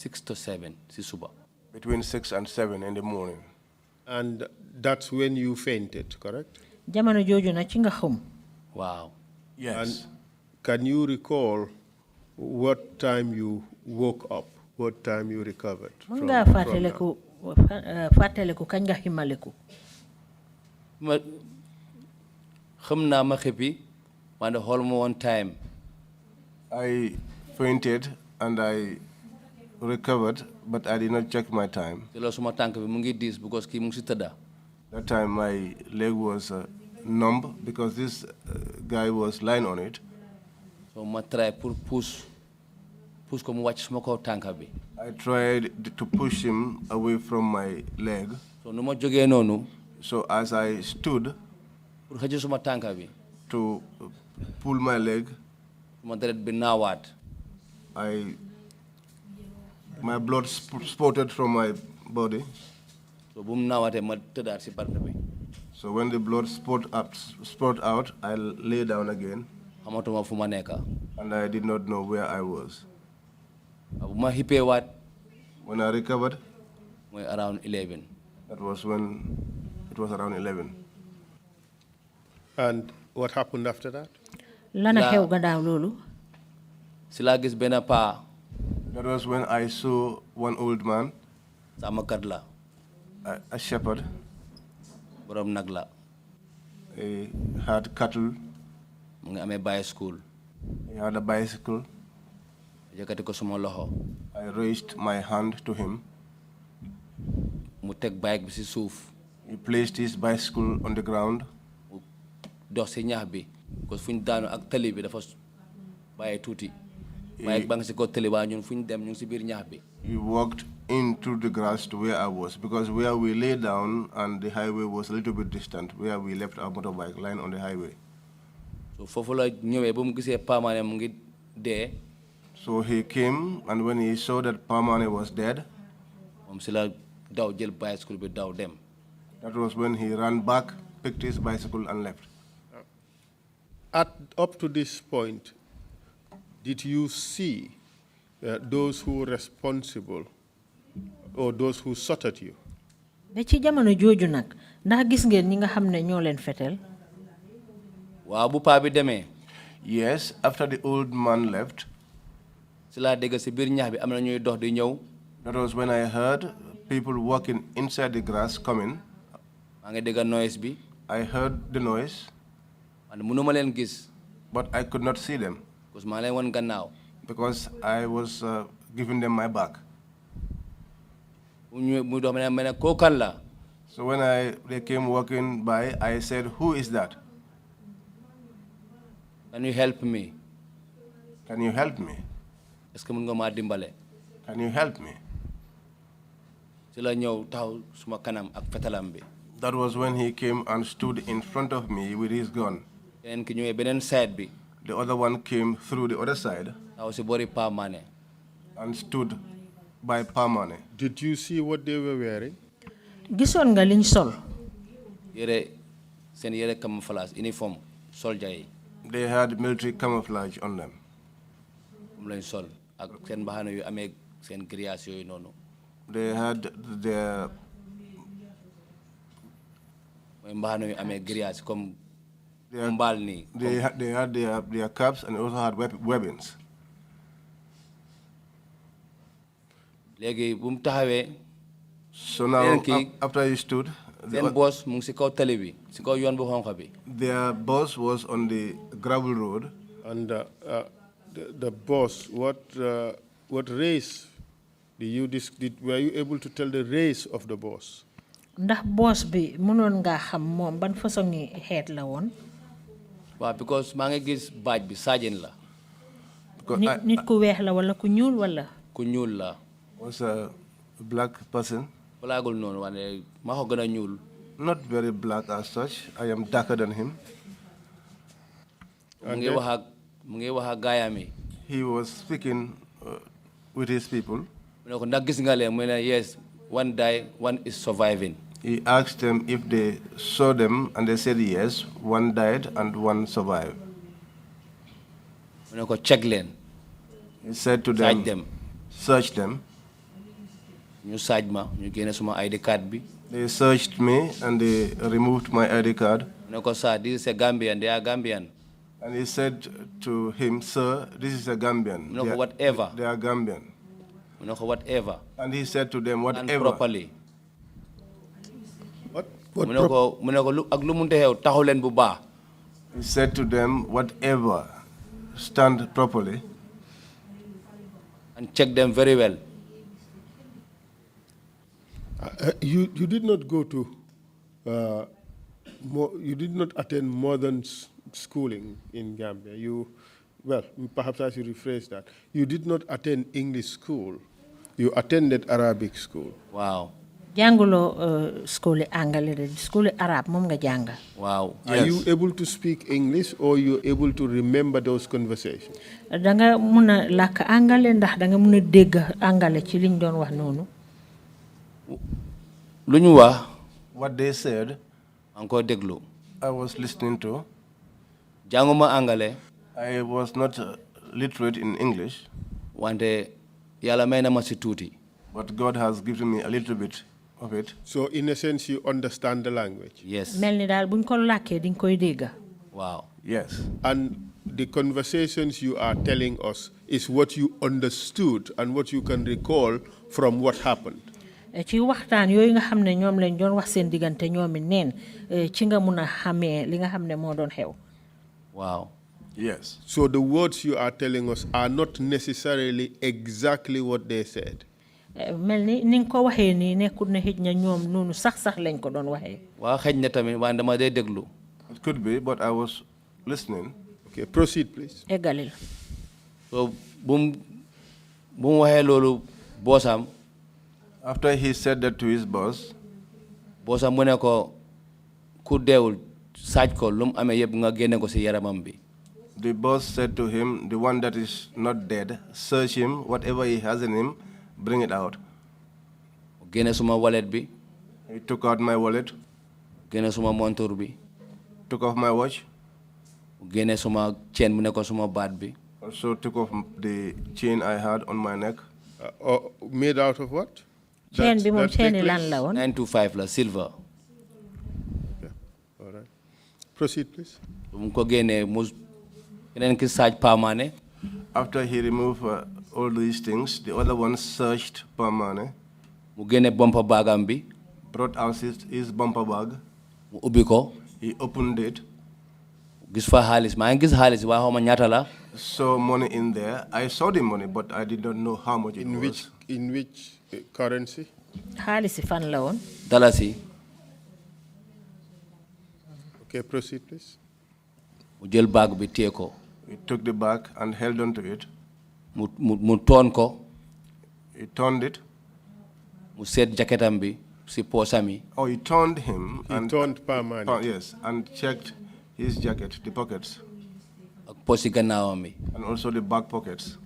6 to 7 si suba. Between 6 and 7 in the morning. And that's when you fainted, correct? jamono jooju na ci nga xum. waaw. Yes. And can you recall what time you woke up, what time you recovered? mën ngaa fàttaliku kañ nga ximaliku. ma xam naa ma xippi wante xool ma woon time. I fainted and I recovered, but I did not check my time. te loolu suma tànk bi mu ngi diis because kii mu ngi si tëdda. That time my leg was numb because this guy was lying on it. so ma try pour push ko mu wàcc suma kaw tànk bi. I tried to push him away from my leg. so nu ma jógee noonu. So as I stood pour xëcc suma tànk bi. to pull my leg, suma deret bi naawaat. my blood spurted from my body. so bu mu naawaatee ma tëddaat si bant bi. So when the blood spurted out, I lay down again. xamatuma fu ma nekk. And I did not know where I was. bu ma xippee waat. When I recovered, mooy around 11. that was when it was around 11. And what happened after that? lana xew gannaaw loolu. si laa gis benn paa. That was when I saw one old man, sàmmkat la. a shepherd. borom nag la. He had cattle. mu ngi amee bicycle. He had a bicycle. yëkkati ko suma loxo. I raised my hand to him. mu teg bike bi si suuf. He placed his bicycle on the ground. mu dox si ñax bi. parce que fu ñu daanu ak tali bi dafa bàyyi tuuti. bike ba nga si ko tali waa ñun fu ñu dem ñu ngi si biir ñax bi. He walked into the grass to where I was, because where we lay down and the highway was a little bit distant, where we left our motorbike lying on the highway. So fofu la ñëwé bu mu gisé Pamane mu ngi dé. So he came, and when he saw that Pamane was dead, mom ci la daw jël bicycle bi daw dem. that was when he ran back, picked his bicycle and left. Up to this point, did you see those who were responsible or those who shot at you? Ba ci jamono joju nak ndax gis ngeen ñi nga xamne ñoo leen fetel? Wa bu pa bi démé. Yes, after the old man left, ci la dégg ci bir ñax bi amna ñuy dox di ñëw. that was when I heard people walking inside the grass coming. Ma nga dégg noise bi. I heard the noise, man mënuma leen gis. but I could not see them parce ma leen won gannaaw. because I was giving them my back. Mu dox mene ko kan la. So when they came walking by, I said, "Who is that? Can you help me? Can you help me? Est-ce que mën nga ma dimbalé? Can you help me?" ci la ñëw taw suma kanam ak fetalam bi. That was when he came and stood in front of me with his gun. Keneen ki ñëwé benen side bi. The other one came through the other side taw ci bori Pamane. and stood by Pamane. Did you see what they were wearing? Gisoon nga liñ sol? Seen yére camouflage uniform soldier yi. They had military camouflage on them. Lañ sol ak seen mbaxana yu amé seen grillage yooyu noonu. They had their mbaxana yu amé grillage comme mbal ni. They had their caps and also had weapons. Léegi bu mu taxawé. So now after he stood, seen boss mu ngi ci kaw tali bi ci kaw yoon bu xonxa bi. Their boss was on the gravel road. And the boss, what race were you able to tell the race of the boss? Ndax boss bi mënon nga xam mom ban façon ni xeet la won? Wa because ma nga gis badge bi sergeant la. Nit ku weex la wala ku ñuul wala? Ku ñuul la. Was a black person. Blackul non wane ma ko gëna ñuul. Not very black as such. I am darker than him. He was speaking with his people. Yes, one died, one is surviving. He asked them if they saw them, and they said yes, one died and one survived. Check them. He said to them, search them. You search me, you gain some ID card. They searched me and they removed my ID card. Sir, this is a Gambian, they are Gambian. And he said to him, "Sir, this is a Gambian. Whatever. They are Gambian." Whatever. And he said to them, "Whatever." And properly. He said to them, "Whatever. Stand properly." And check them very well. You did not go to, you did not attend modern schooling in Gambia. Well, perhaps I should rephrase that. You did not attend English school. You attended Arabic school. Wow. Jangulo school Angale, school Arab mom nga janga. Wow. Are you able to speak English or you able to remember those conversations? Danga muna lak Angale ndax danga muna dégg Angale ci liñ doon wax nonu. What they said, I was listening to. Janguma Angale. I was not literate in English. But God has given me a little bit of it. So in a sense, you understand the language? Yes. Wow. Yes. And the conversations you are telling us is what you understood and what you can recall from what happened. Ci waxtaan yooyu nga xam ne ñoom lañ doon wax seen diggante ñoomi neen ci nga mun a xamee li nga xam ne moo doon xew. Wow. Yes. So the words you are telling us are not necessarily exactly what they said. Mel ni nga ko waxee nii nekkul ne xëj na ñoom noonu sax lañ ko doon waxee. Waa xëj na tamit waaye dama dee déglu. It could be, but I was listening. Okay, proceed please. Eggalil. So bu mu waxee loolu boosam. After he said that to his boss, boss am mu ne ko ku deewul saaj ko lu mu amee yëpp nga génne ko si yaramam bi. the boss said to him, the one that is not dead, search him, whatever he has in him, bring it out. génne suma wallet bi. He took out my wallet, génne suma montur bi. took off my watch, génne suma chain mu ne ko suma baat bi. also took off the chain I had on my neck. Made out of what? chain bi moom chain necklace? lan la woon. 925 la silver. Yeah. All right. Proceed, please. mu ko génnee mu yeneen ki saaj paamaane. After he removed all these things, the other one searched Pamane, mu génne bumper bagam bi. brought out his bumper bag. mu ubbi ko. He opened it, gis fa xaalis maa ngi gis xaalis waaye xaw ma ñaata la. saw money in there. I saw the money, but I did not know how much it was. In which currency? xaalis si fan la woon. dalasi. Okay, proceed, please. mu jël bag bi téye ko. He took the bag and held on to it. mu toon ko. He turned it. mu seet jaketam bi si poosami. Oh, he turned him. He turned Pamane. Yes, and checked his jacket, the pockets, ak poosi gannaawam bi. and also the back pockets.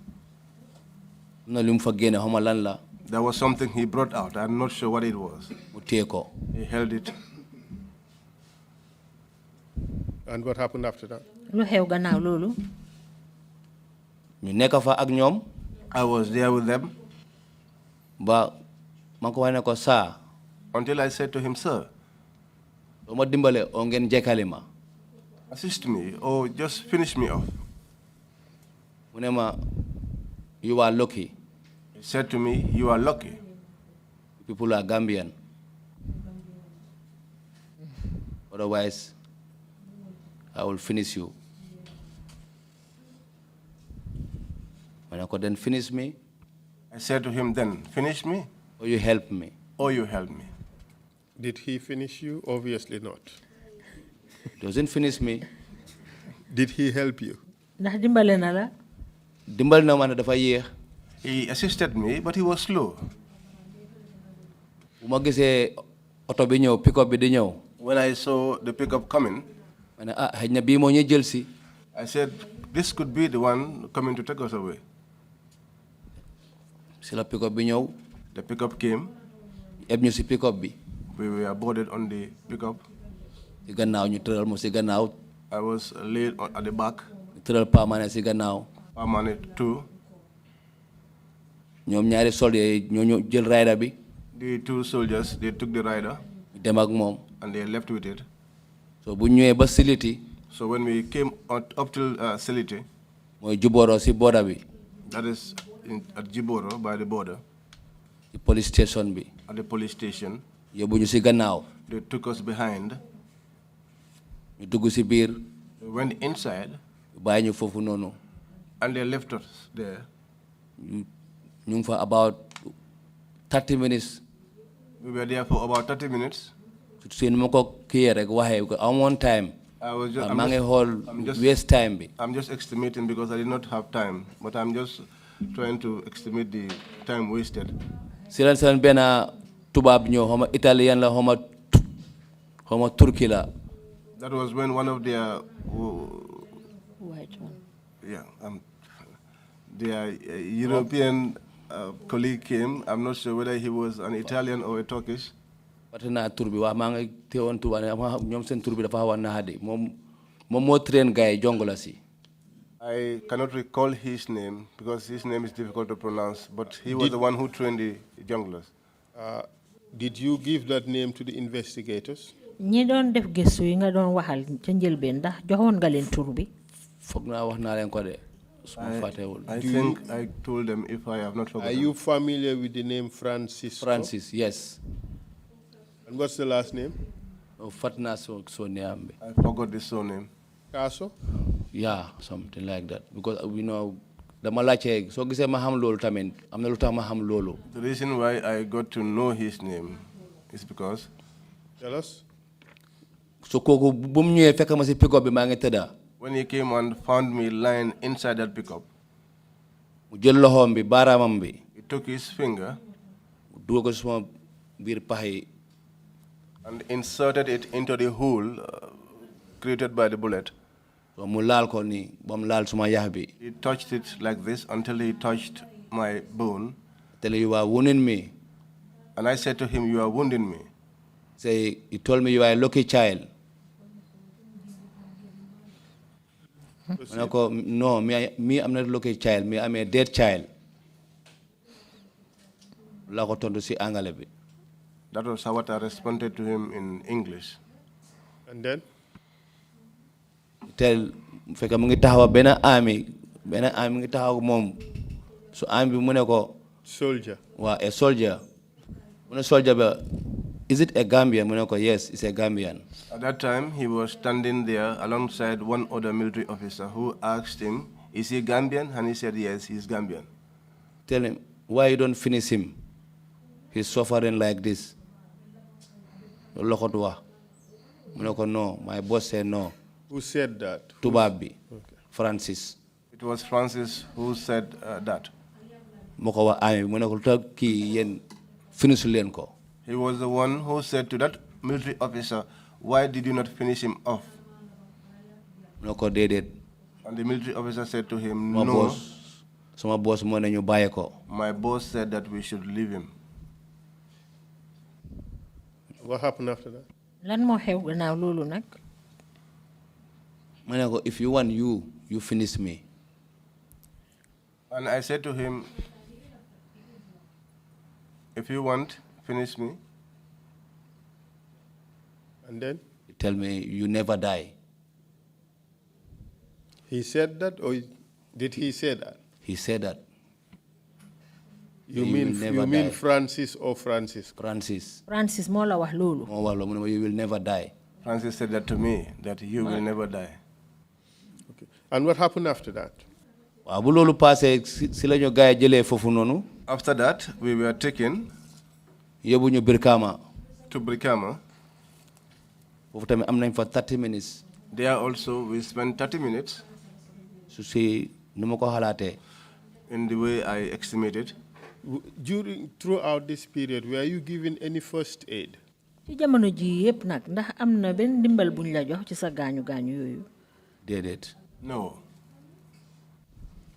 am na lu mu fa génne xaw ma lan la. There was something he brought out. I'm not sure what it was. mu téye ko. He held it. And what happened after that? lu xew gannaaw loolu. ñu nekk fa ak ñoom. I was there with them ba ma ko wax ne ko saa. until I said to him, sir, soo ma dimbale o ngeen jekkali ma. assist me or just finish me off. mu ne ma you are lucky. He said to me, you are lucky. People are Gambian. Otherwise, I will finish you. When I couldn't finish me, I said to him then, finish me or you help me. or you help me. Did he finish you? Obviously not. Doesn't finish me. Did he help you? ndax dimbale na la. Dimbal na man dafa yéex. He assisted me, but he was slow. Bu ma gisee oto bi ñëw pick up bi di ñëw. When I saw the pickup coming, ma ne xëy na bii moo ñu jël si. I said, this could be the one coming to take us away. Si la pick up bi ñëw. The pickup came. eb ñu si pick up bi. We were boarded on the pickup. Si gannaaw ñu tëral mo si gannaaw. I was laid at the back. Tëral Pamane si gannaaw. Pamane too. ñoom ñaari soldats yi ñoo jël rider bi. The two soldiers, they took the rider dem ak moom. and they left with it. So bu ñëwee ba Siliti. So when we came up till Siliti, mooy Juboro si border bi. that is at Jiboro by the border, ci police station bi. at the police station, yóbbu ñu si gannaaw. they took us behind. ñu dugg si biir. We went inside bàyyi ñu foofu noonu. and they left us there. ñu ngi fa about 30 minutes. We were there for about 30 minutes. su ma ko kii rek waxee ko amoon time. I was just, maa ngi xool waste time bi. I'm just estimating because I did not have time, but I'm just trying to estimate the time wasted. si leen seen benn tubaab ñëw xaw ma italien la xaw ma turki la. That was when one of their white one. yeah, their European colleague came. I'm not sure whether he was an Italian or a Turkish. fàtte naa tur bi wax maa ngi teewoon tubaab ne ñoom seen tur bi dafa xaw a naxadi moom moo train gars yi jongo la si. I cannot recall his name because his name is difficult to pronounce, but he was the one who trained the junglers. Did you give that name to the investigators? ñi doon def gëstu yi nga doon waxal ca njëlbeen ndax joxoon nga leen tur bi. foog naa wax naa leen ko de. I think I told them if I have not forgotten. Are you familiar with the name Francis? Francis, yes. And what's the last name? Fatna so name. I forgot the surname. Caso? Yeah, something like that. Because we know the Malache, so gisee ma xam loolu tamit am na lu tax ma xam loolu. The reason why I got to know his name is because. Tell us. So kooku bu mu ñëwee fekk ma si pick-up bi maa ngi tëdda. When he came and found me lying inside that pickup, mu jël loxoom bi baaraamam bi. he took his finger, dugal ko suma biir pax yi and inserted it into the hole created by the bullet. so mu laal ko nii ba mu laal suma yax bi He touched it like this until he touched my bone. tell you are wounding me. And I said to him, "You are wounding me." Say, he told me you are a lucky child. No, me, I'm not a lucky child. Me, I'm a dead child. That was what I responded to him in English. And then? Tell, feka mungi tahawa bena army mungi tahawa mom. So army mune ko soldier. Wa a soldier. Mune soldier ba. Is it a Gambian? Mune ko yes, it's a Gambian. At that time, he was standing there alongside one other military officer who asked him, "Is he Gambian?" And he said, "Yes, he's Gambian." Tell him, why you don't finish him? He's suffering like this. No, my boss said no. Who said that? Tubabi. Okay. Francis. It was Francis who said that. He was the one who said to that military officer, "Why did you not finish him off?" And the military officer said to him, "No. My boss said that we should leave him." What happened after that? If you want you finish me. And I said to him, "If you want, finish me." And then? You tell me you never die. He said that, or did he say that? He said that. You mean Francis or Francis? Francis. Francis mola wax lolu. You will never die. Francis said that to me, that you will never die. Okay. And what happened after that? After that, we were taken to Brikama. For 30 minutes. There also, we spent 30 minutes. In the way I estimated. Throughout this period, were you given any first aid? Did it? No.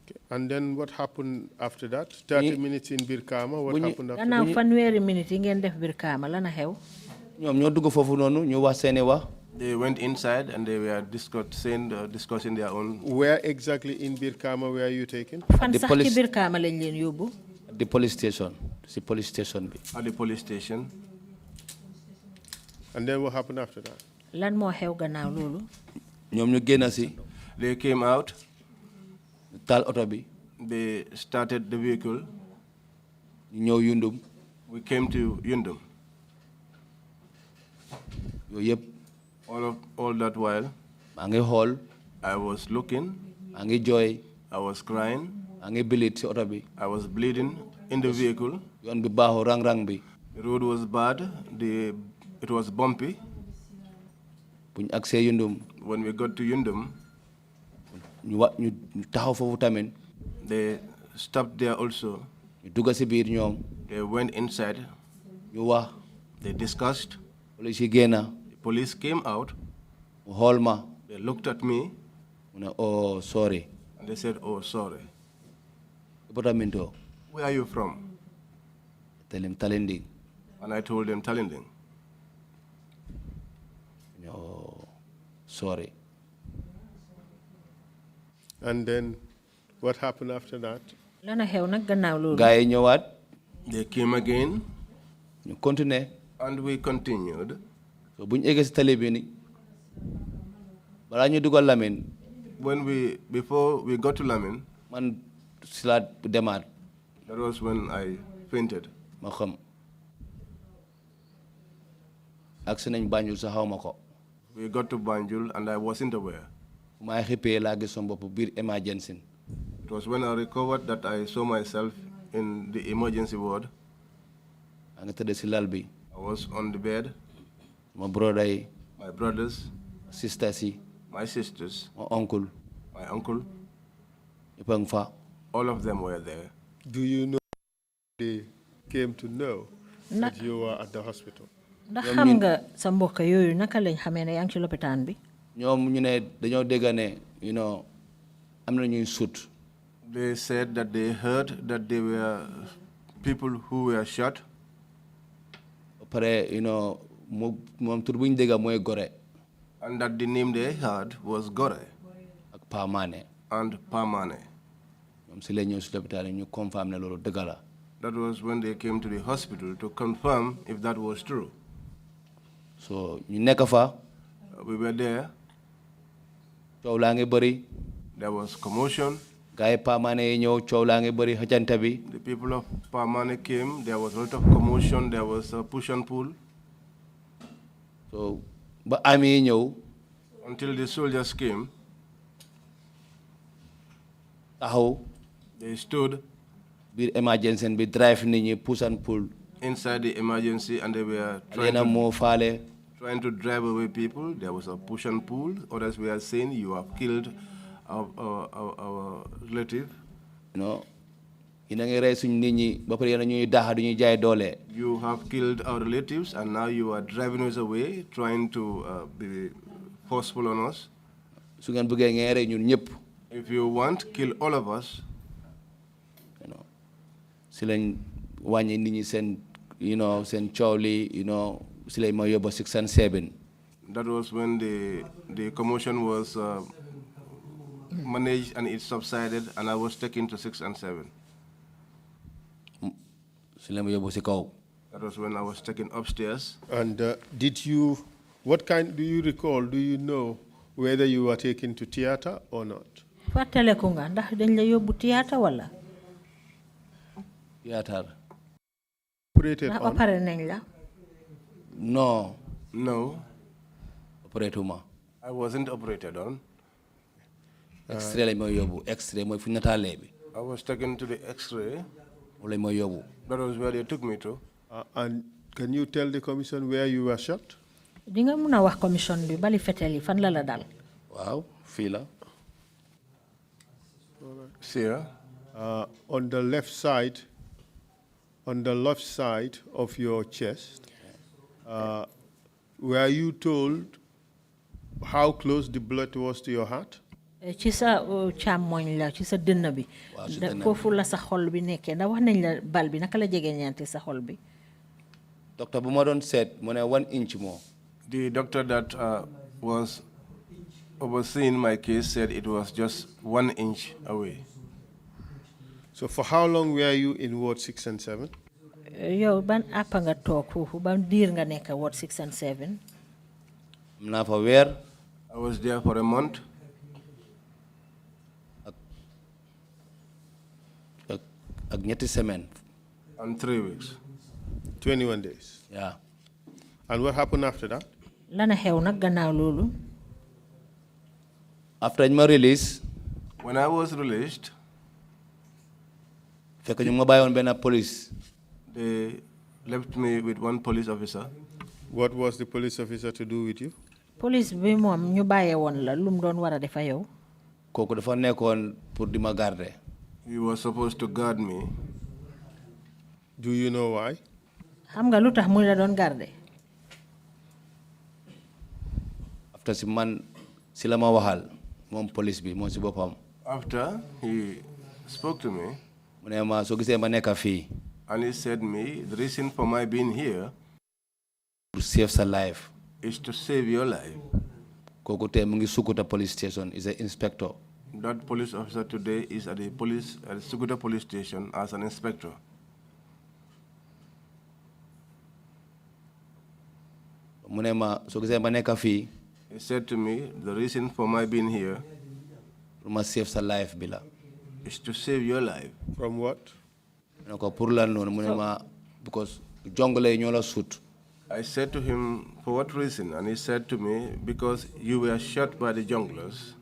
Okay. And then what happened after that? 30 minutes in Birkama, what happened after that? They went inside and they were discussing their own. Where exactly in Birkama were you taken? The police station. The police station. At the police station. And then what happened after that? They came out. They started the vehicle. We came to Yundum. All that while, I was looking. I was crying. I was bleeding in the vehicle. The road was bad. It was bumpy. When we got to Yundum, they stopped there also. They went inside. They discussed. The police came out. They looked at me. Oh, sorry. And they said, "Oh, sorry. Where are you from?" Tell him Talending. And I told them Talending. Oh, sorry. And then what happened after that? They came again. Continue. And we continued. So before we got to Lamin, that was when I fainted. We got to Banjul and I wasn't aware. It was when I recovered that I saw myself in the emergency ward. I was on the bed. My brothers, sisters, my sisters, my uncle, all of them were there. Do you know the came to know that you were at the hospital? ndax xam nga sa mbokk yooyu naka lañ xamee ne yaa ngi ci lopitaan bi. ñoom ñu ne dañoo dégg ne am na ñuy sut. They said that they heard that there were people who were shot. Pare moom tur bu ñu dégg mooy Gore. And that the name they heard was Gore. ak Pamane. And Pamane. ñoom si la ñëw si lopitaan ñu confirm ne loolu dëgg la. That was when they came to the hospital to confirm if that was true. So ñu nekk fa. We were there. coow laa ngi bëri. There was commotion. gars yi Pamane yi ñëw coow laa ngi bëri xëccante bi. The people of Pamane came. There was a lot of commotion. There was a push and pull. So ba army yi ñëw. Until the soldiers came. taxaw. They stood. biir emergency bi drive nit ñi push and pull. Inside the emergency, and they were trying to drive away people. There was a push and pull. Others were saying, "You have killed our relative." You have killed our relatives, and now you are driving us away, trying to be forceful on us. If you want, kill all of us. wàññi nit ñi seen seen coow li si lay ma yóbbu 6 and 7. That was when the commotion was managed and it subsided, and I was taken to 6 and 7. si lay ma yóbbu si kaw. That was when I was taken upstairs. And what kind do you recall? Do you know whether you were taken to theater or not? fàttaleku nga ndax dañ la yóbbu theater wala. Theater. Operated on? Opéré nañ la. No. Opératuma. I wasn't operated on. X-ray lañ ma yóbbu. X-ray mooy fu nataalee bi. I was taken to the X-ray. lañ ma yóbbu. That was where they took me to. And can you tell the commission where you were shot? di nga mun a wax commission bi bali fetel yi fan la la dal. waaw fii la. Here. On the left side of your chest, were you told how close the blood was to your heart? ci sa càmmoñ la ci sa dënn bi. foofu la sa xol bi nekkee ndax wax nañ la bal bi naka la jege ñeenti sa xol bi. docteur bu ma doon seet mu ne 1 inch more. The doctor that was overseeing my case said it was just 1 inch away. So for how long were you in ward 6 and 7? yow ban àpp nga toog foofu ban diir nga nekk ward 6 and 7. am naa fa weer. I was there for a month. ak ñetti semaine. And 3 weeks. 21 days. Yeah. And what happened after that? lana xew nag gannaaw loolu. After ñu ma release. When I was released. fekk ñu ma bàyyi woon benn police. They left me with one police officer. What was the police officer to do with you? police bi moom ñu bàyyee woon la lu mu doon war a defa yow. kooku dafa nekkoon pour di ma garder. He was supposed to guard me. Do you know why? xam nga lu tax mu la doon garder. after si man si la ma waxal moom police bi moom si boppam. After he spoke to me. mu ne ma soo gisee ma nekk fii. And he said me, the reason for my being here to save sa life. is to save your life. kooku tey mu ngi Sukuta police station is an inspector. That police officer today is at the Sukuta police station as an inspector. mu ne ma soo gisee ma nekk fii. He said to me, the reason for my being here pour ma save sa life bi la. is to save your life. From what? ne ko pour lan noonu mu ne ma because jungle yi ñoo la sut. I said to him, for what reason? And he said to me, because you were shot by the junglers.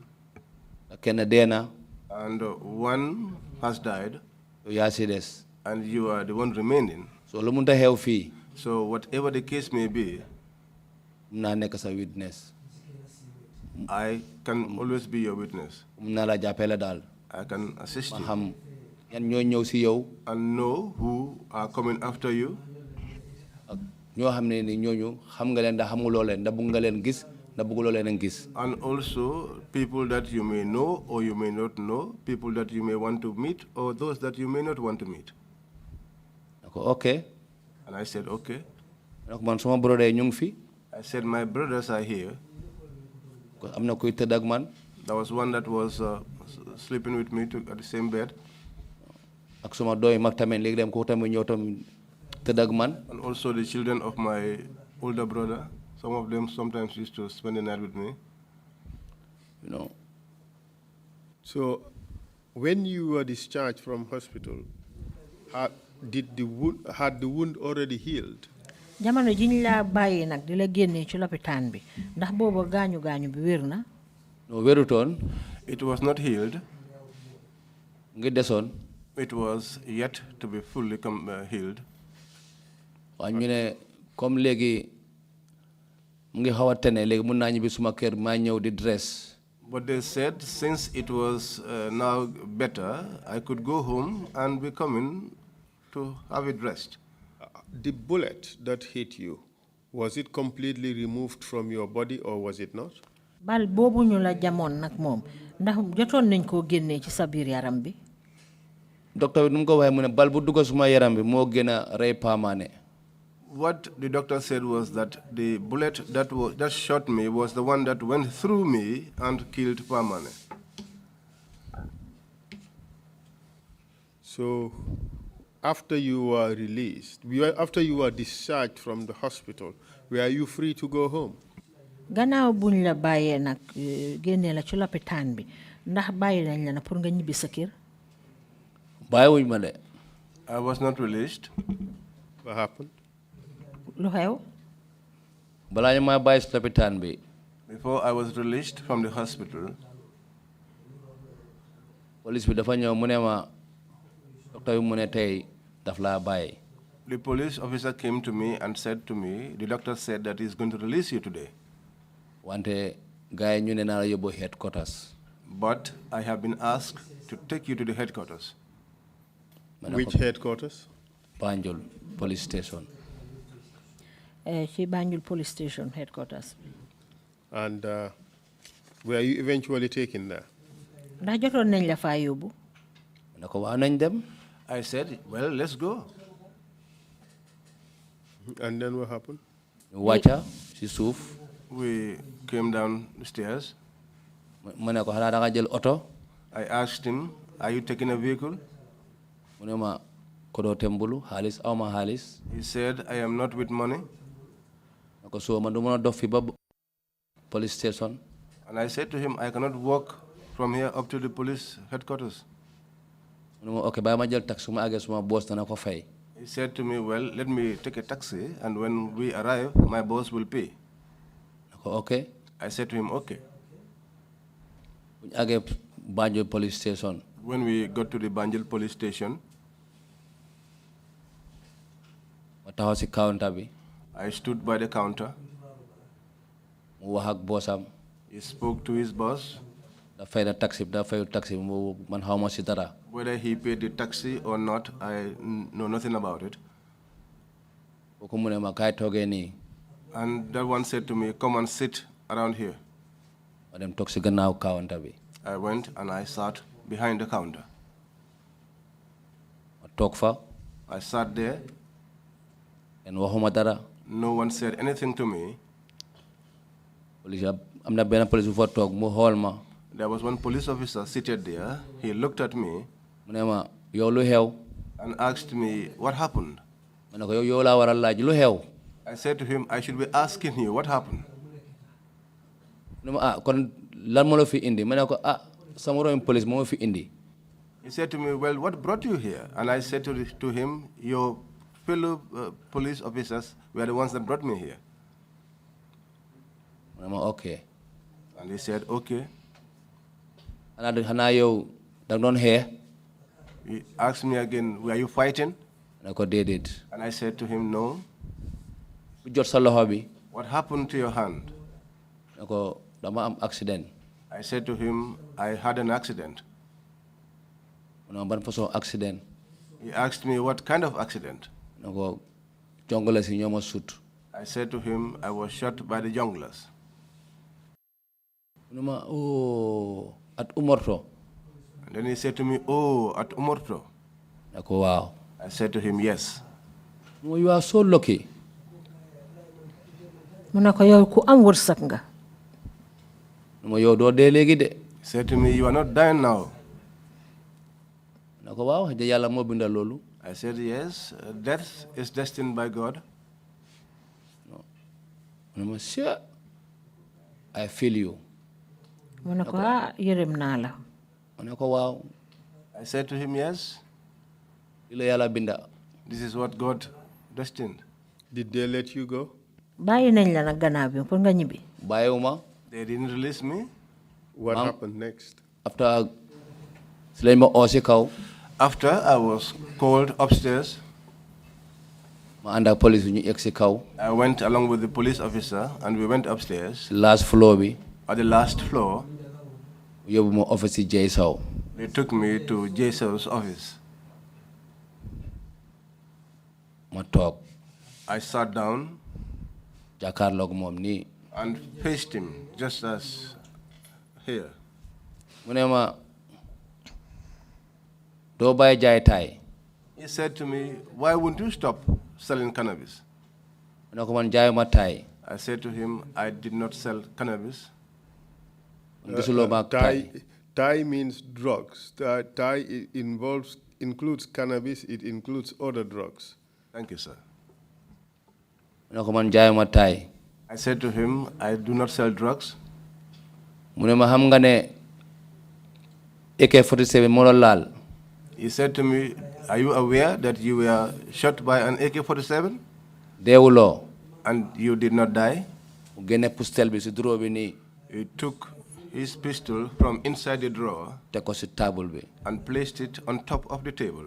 kenn dee na. And one has died. yaa si des. And you are the one remaining. so lu munta xew fii. So whatever the case may be, mun naa nekk sa witness. I can always be your witness. mun naa la jàppale daal. I can assist ma you. xam ñan ñoo ñëw si yow. and know who are coming after you. ak ñoo xam ne ni ñooñu xam nga leen ndax xamuloo leen ndax bëgg nga leen gis ndax bëgguloo leen a gis. And also people that you may know or you may not know, people that you may want to meet or those that you may not want to meet. Okay. And I said, okay. Man sama brother ñu ngi fi. I said, my brothers are here. am na kuy tëdd ak man. There was one that was sleeping with me at the same bed. ak sama doy mag tamit léegi dem ko tamit ñëw tamit tëdd ak man. And also the children of my older brother. Some of them sometimes used to spend the night with me. You know. So, when you were discharged from hospital, had the wound already healed? jamono jiñ la bàyyi nag di la génnee ci lopitaan bi ndax booba gaañu bi wér na. no wérutoon. It was not healed. ngi desoon. It was yet to be fully healed. waaw ñu ne comme léegi mu ngi xaw a tene léegi mun naa ñibbi suma kër maa ñëw di dress. But they said since it was now better, I could go home and be coming to have it dressed. The bullet that hit you, was it completely removed from your body or was it not? bal boobu ñu la jamoon nag moom ndax jotoon nañ koo génnee ci sa biir yaram bi. docteur bi nu mu ko waxee mu ne bal bu dugg suma yaram bi moo gën a rey paamaane. What the doctor said was that the bullet that shot me was the one that went through me and killed Pamane. So, after you were released, after you were discharged from the hospital, were you free to go home? gannaaw buñ la bàyyee nag génnee la ci lopitaan bi ndax bàyyi nañ la na pour nga ñibbi sa kër. bàyyiwuñ ma de. I was not released. What happened? lu xew. balaa ñu ma bàyyi si lopitaan bi. Before I was released from the hospital, police bi dafa ñëw mu ne ma docteur bi mu ne tey daf laa bàyyi. the police officer came to me and said to me, the doctor said that he's going to release you today. wante gars yi ñu ne naa la yóbbu headquarters. But I have been asked to take you to the headquarters. Which headquarters? Banjul police station. Banjul police station headquarters. And were you eventually taken there? ndax jotoon nañ la faa yóbbu. ne ko waa nañ dem. I said, well, let's go. And then what happened? wàcca si suuf. We came down the stairs. mu ne ko xanaa da nga jël oto. I asked him, are you taking a vehicle? mu ne ma ko doo tembulu xaalis aw ma xaalis. He said, I am not with money. ne ko soo ma du mën a dox fi ba police station. And I said to him, I cannot walk from here up to the police headquarters. mu ne ma ok bàyyi ma jël taxi su ma àggee suma boss dana ko fay. He said to me, well, let me take a taxi, and when we arrive, my boss will pay. ne ko ok. I said to him, okay. bu ñu àggee Banjul police station. When we got to the Banjul police station, ma taxaw si counter bi. I stood by the counter. mu wax ak bossam. He spoke to his boss. da fay na taxi da fayu taxi mu man xaw ma si dara. Whether he paid the taxi or not, I know nothing about it. kooku mu ne ma kaay toogee nii. And that one said to me, come and sit around here. ma dem toog si gannaaw counter bi. I went and I sat behind the counter. ma toog fa. I sat there. kenn waxuma dara. No one said anything to me. police am na benn police bu fa toog mu xool ma. There was one police officer seated there. He looked at me mu ne ma yow lu xew. and asked me, what happened? ma ne ko yow laa war a laaj lu xew. I said to him, I should be asking you, what happened? mu ne ma kon lan moo la fi indi ma ne ko sama room police moo fi indi. He said to me, well, what brought you here? And I said to him, your fellow police officers were the ones that brought me here. mu ne ma okay. And he said, okay. xanaa yow da nga doon xeex. He asked me again, were you fighting? ma ne ko déedéet. And I said to him, no. bu jot sa loxo bi. What happened to your hand? ma ne ko dama am accident. I said to him, I had an accident. ban façon accident. He asked me what kind of accident. I said to him, I was shot by the junglers. Oh, at Umorto. And then he said to me, oh, at Umorto. Wow. I said to him, yes. You are so lucky. He said to me, you are not dying now. I said, yes, death is destined by God. Sure, I feel you. I said to him, yes, this is what God destined. Did they let you go? They didn't release me. What happened next? After I was called upstairs, I went along with the police officer and we went upstairs. Last floor. At the last floor, they took me to Jason's office. I sat down and faced him just as here. He said to me, why wouldn't you stop selling cannabis? I said to him, I did not sell cannabis. Thai means drugs. Thai includes cannabis, it includes other drugs. Thank you, sir. I said to him, I do not sell drugs. AK-47 He said to me, are you aware that you were shot by an AK-47? And you did not die? He took his pistol from inside the drawer and placed it on top of the table.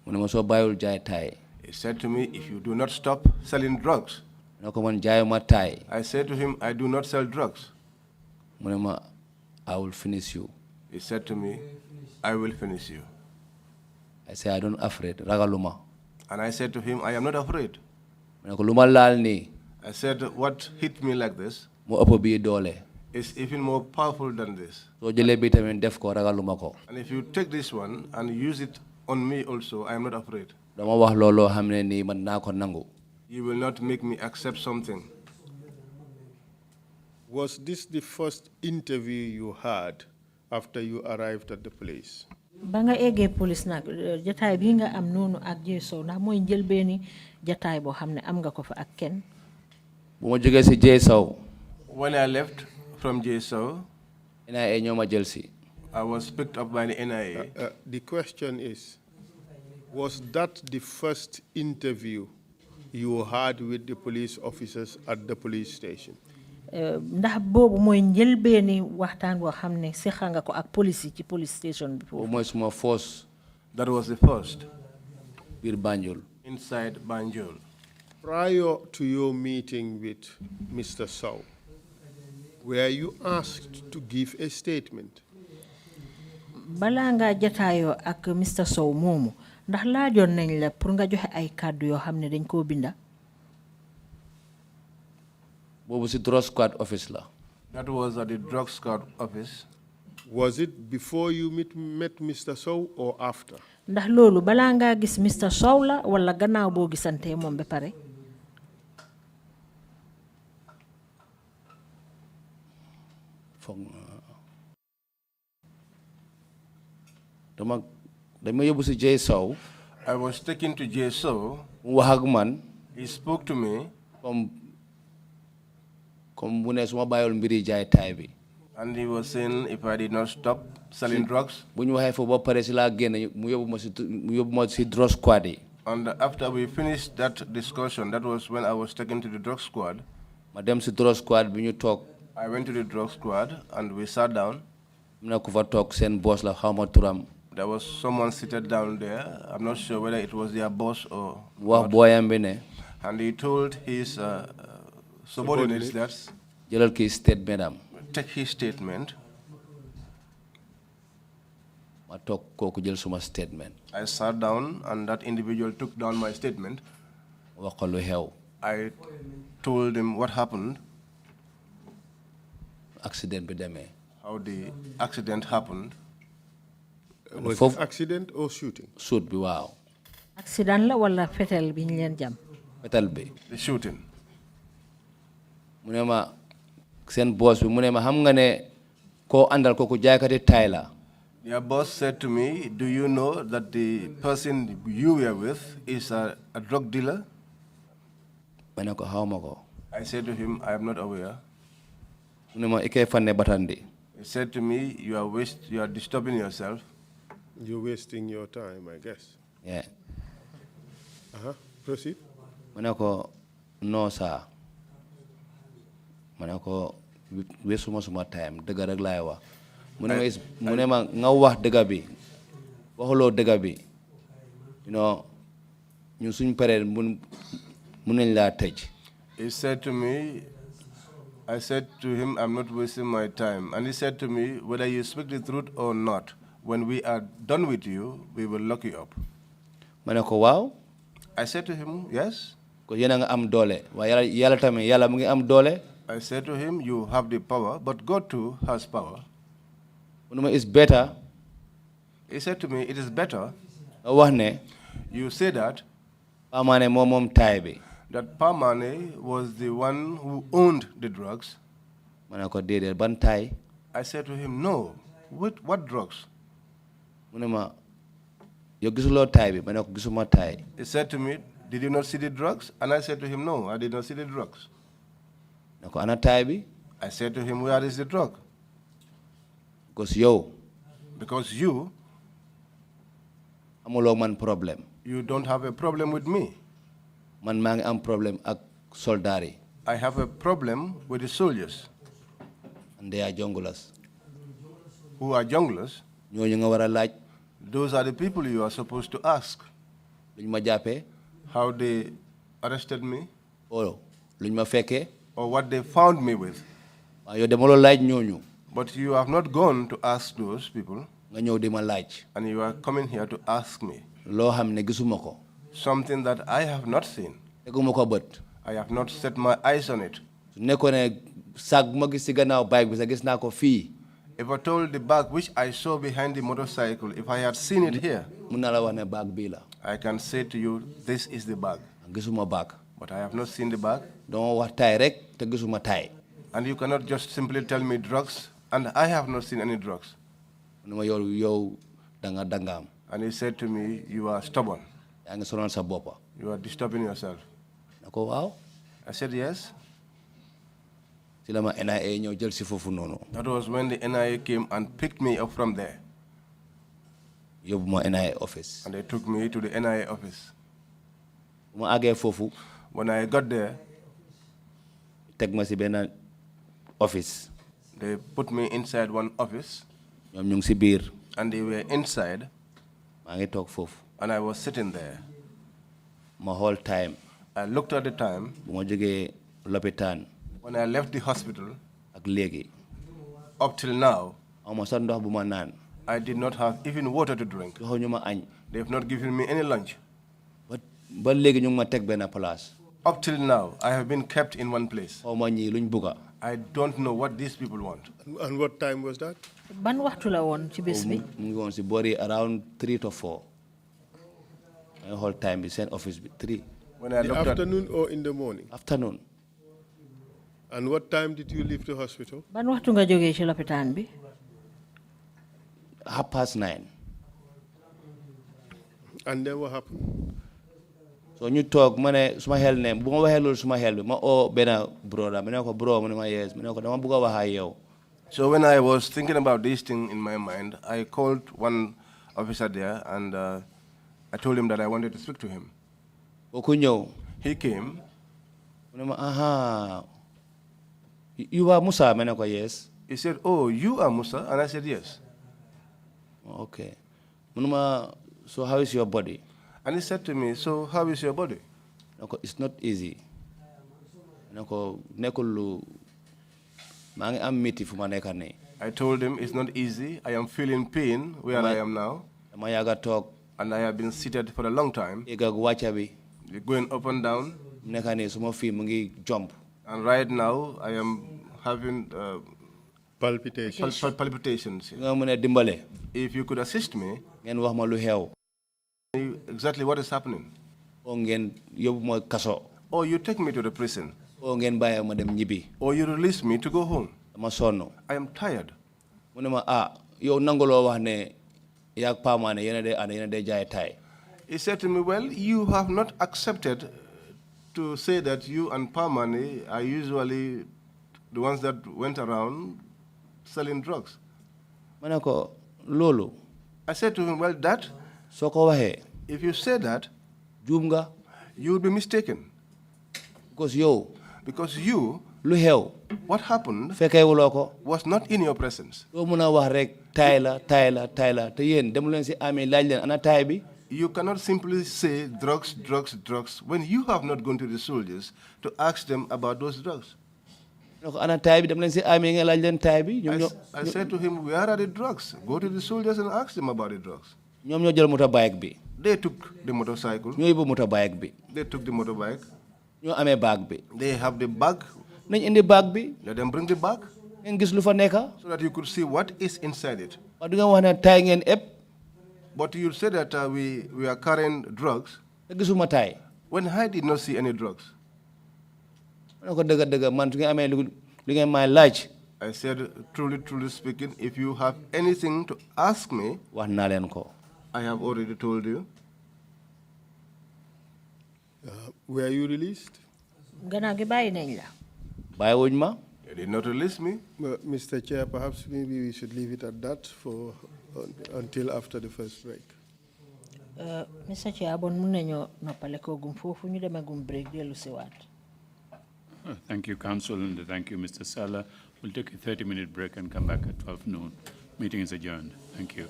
He said to me, if you do not stop selling drugs. I said to him, I do not sell drugs. I will finish you. He said to me, I will finish you. I said, I don't afraid. Ragaluma. And I said to him, I am not afraid. I said, what hit me like this is even more powerful than this. And if you take this one and use it on me also, I am not afraid. You will not make me accept something. Was this the first interview you had after you arrived at the place? Banga ege police nak jotaay bi nga am nonu ak Jeso ndax moy jël beni jotaay bo xamne am nga ko fa ak ken buma joge ci Jeso when I left from Jeso NIA ñoma jël ci I was picked up by the NIA. The question is, was that the first interview you had with the police officers at the police station? ndax bobu moy ñël beni waxtaan bo xamne séxa nga ko ak police ci police station bi fofu moy suma force that was the first bir Banjul inside Banjul. Prior to your meeting with Mr. Sow, were you asked to give a statement? Bala nga jotaayo ak Mr. Sow momu ndax laajoon nañ la pour nga joxe ay kàddu yoo xam ne dañ koo binda. Bobu ci drug squad office la. That was at the drug squad office. Was it before you met Mr. Sow or after? Ndax loolu bala nga gis Mr. Sow la wala gannaaw boo gisante moom ba pare. dama yóbbu ci Jeso. I was taken to Jeso. wax ak man. He spoke to me. Comme bu ne suma bayol mbiri jaay tay bi. And he was saying if I did not stop selling drugs. bu ñu waxee foofu ba pare ci la génn mu yóbbu ma ci drug squad yi. And after we finished that discussion, that was when I was taken to the drug squad. ma dem ci drug squad bi ñu toog. I went to the drug squad and we sat down. am na ku fa toog seen boss la xawma turam. There was someone seated down there. I'm not sure whether it was their boss or wax booyam bi ne. And he told his subordinates that jëlal kii statement am. Take his statement. ma toog kooku jël suma statement. I sat down and that individual took down my statement. wax ko lu xew. I told him what happened. Accident bi demee. How the accident happened. Was it accident or shooting? Shoot bi waaw. Accident la wala fetel bi ñu leen jam. Fetel bi. The shooting. mu ne ma seen boss bi mu ne ma xam nga ne koo àndal kooku jaaykati taay la. Your boss said to me, do you know that the person you were with is a drug dealer? ma ne ko xaw ma ko. I said to him, I am not aware. mu ne ma ikee fanne batandi. He said to me, you are disturbing yourself. You're wasting your time, I guess. Yeah. Proceed. ma ne ko no sir. ma ne ko wesuma suma time dëgg rek laay wax. mu ne ma nga wax dëgg bi waxuloo dëgg bi ñun suñ paree mun nañ laa tëj. He said to me, I said to him, I'm not wasting my time. And he said to me, whether you speak the truth or not, when we are done with you, we will lock you up. ma ne ko waaw. I said to him, yes. ko yéen a nga am doole waaye yàlla tamit yàlla mu ngi am doole. I said to him, you have the power, but God too has power. mu ne ma it's better. He said to me, it is better. nga wax ne. You say that. Pamane moom taay bi. That Pamane was the one who owned the drugs. ma ne ko déedéet ban taay. I said to him, no. What drugs? mu ne ma yow gisuloo taay bi ma ne ko gisuma taay. He said to me, did you not see the drugs? And I said to him, no, I did not see the drugs. ne ko ana taay bi. I said to him, where is the drug? Because you amuloo man problem. You don't have a problem with me. Man maa ngi am problem ak soldaar yi. I have a problem with the soldiers. And they are junglers. Who are junglers? ñooñu nga war a laaj. Those are the people you are supposed to ask. luñ ma jàppee. How they arrested me. luñ ma fekkee. Or what they found me with. waaw yow demaloo laaj ñooñu. But you have not gone to ask those people. nga ñëw di ma laaj. And you are coming here to ask me. loo xam ne gisuma ko. Something that I have not seen. teguma ko bët. I have not set my eyes on it. su nekkoon ne saag bu ma gis si gannaaw bike bi sax gis naa ko fii. If I told the bag which I saw behind the motorcycle, if I had seen it here, mun naa la wax ne bag bii la. I can say to you, this is the bag. gisuma bag. But I have not seen the bag. dama wax taay rek te gisuma taay. And you cannot just simply tell me drugs, and I have not seen any drugs. yow danga dangaam. And he said to me, you are stubborn. yaa ngi sonal sa boppa. You are disturbing yourself. na ko waaw. I said yes. ci la ma NIA ñëw jël si foofu noonu. That was when the NIA came and picked me up from there. yóbbu ma NIA office. And they took me to the NIA office. bu ma àggee foofu. When I got there, teg ma si benn office. they put me inside one office. ñoom ñu ngi si biir. And they were inside. maa ngi toog foofu. And I was sitting there. ma whole time. I looked at the time. bu ma jógee lopitaan. When I left the hospital. ak léegi. Up till now. awma sax ndox bu ma naan. I did not have even water to drink. joxuñu ma añ. They have not given me any lunch. ba léegi ñu ngi ma teg benn place. Up till now, I have been kept in one place. xaw ma ñii luñ bugga. I don't know what these people want. And what time was that? ban waxtu la woon ci bés bi. mu ngi woon si boori around 3 to 4. my whole time bi seen office bi 3. When I looked afternoon or in the morning? Afternoon. And what time did you leave the hospital? ban waxtu nga jógee ci lopitaan bi. 9:30. And then what happened? so ñu toog ma ne suma xel ne bu ma waxee loolu suma xel bi ma oo benn broda ma ne ko bro mu ne ma yes ma ne ko dama bëgg a wax ak yow. So when I was thinking about this thing in my mind, I called one officer there and I told him that I wanted to speak to him. kooku ñëw. He came. mu ne ma you are Musa ma ne ko yes. He said, oh, you are Musa? And I said, yes. Okay. mu ne ma so how is your body? And he said to me, so how is your body? It's not easy. nekkul lu maa ngi am métti fu ma nekk nii. I told him it's not easy. I am feeling pain where I am now. And I have been seated for a long time. Going up and down. And right now, I am having Palpitations. palpitations. If you could assist me, exactly what is happening. Or you take me to the prison. Or you release me to go home. I am tired. He said to me, well, you have not accepted to say that you and Pamani are usually the ones that went around selling drugs. I said to him, well, that, if you say that, you will be mistaken. Because you, what happened was not in your presence. You cannot simply say drugs, drugs, drugs, when you have not gone to the soldiers to ask them about those drugs. I said to him, where are the drugs? Go to the soldiers and ask them about the drugs. They took the motorcycle. They took the motorbike. They have the bag. Let them bring the bag so that you could see what is inside it. But you said that we are carrying drugs when I did not see any drugs. I said, truly speaking, if you have anything to ask me, I have already told you. Were you released? They did not release me. Mr. Chair, perhaps maybe we should leave it at that for until after the first break. Mr. Chair, abon muna nyo napaleko gumfufu nyo dema break dia lusiwat. Thank you, Counsel, and thank you, Mr. Sallah. We'll take a 30-minute break and come back at 12 noon. Meeting is adjourned. Thank you.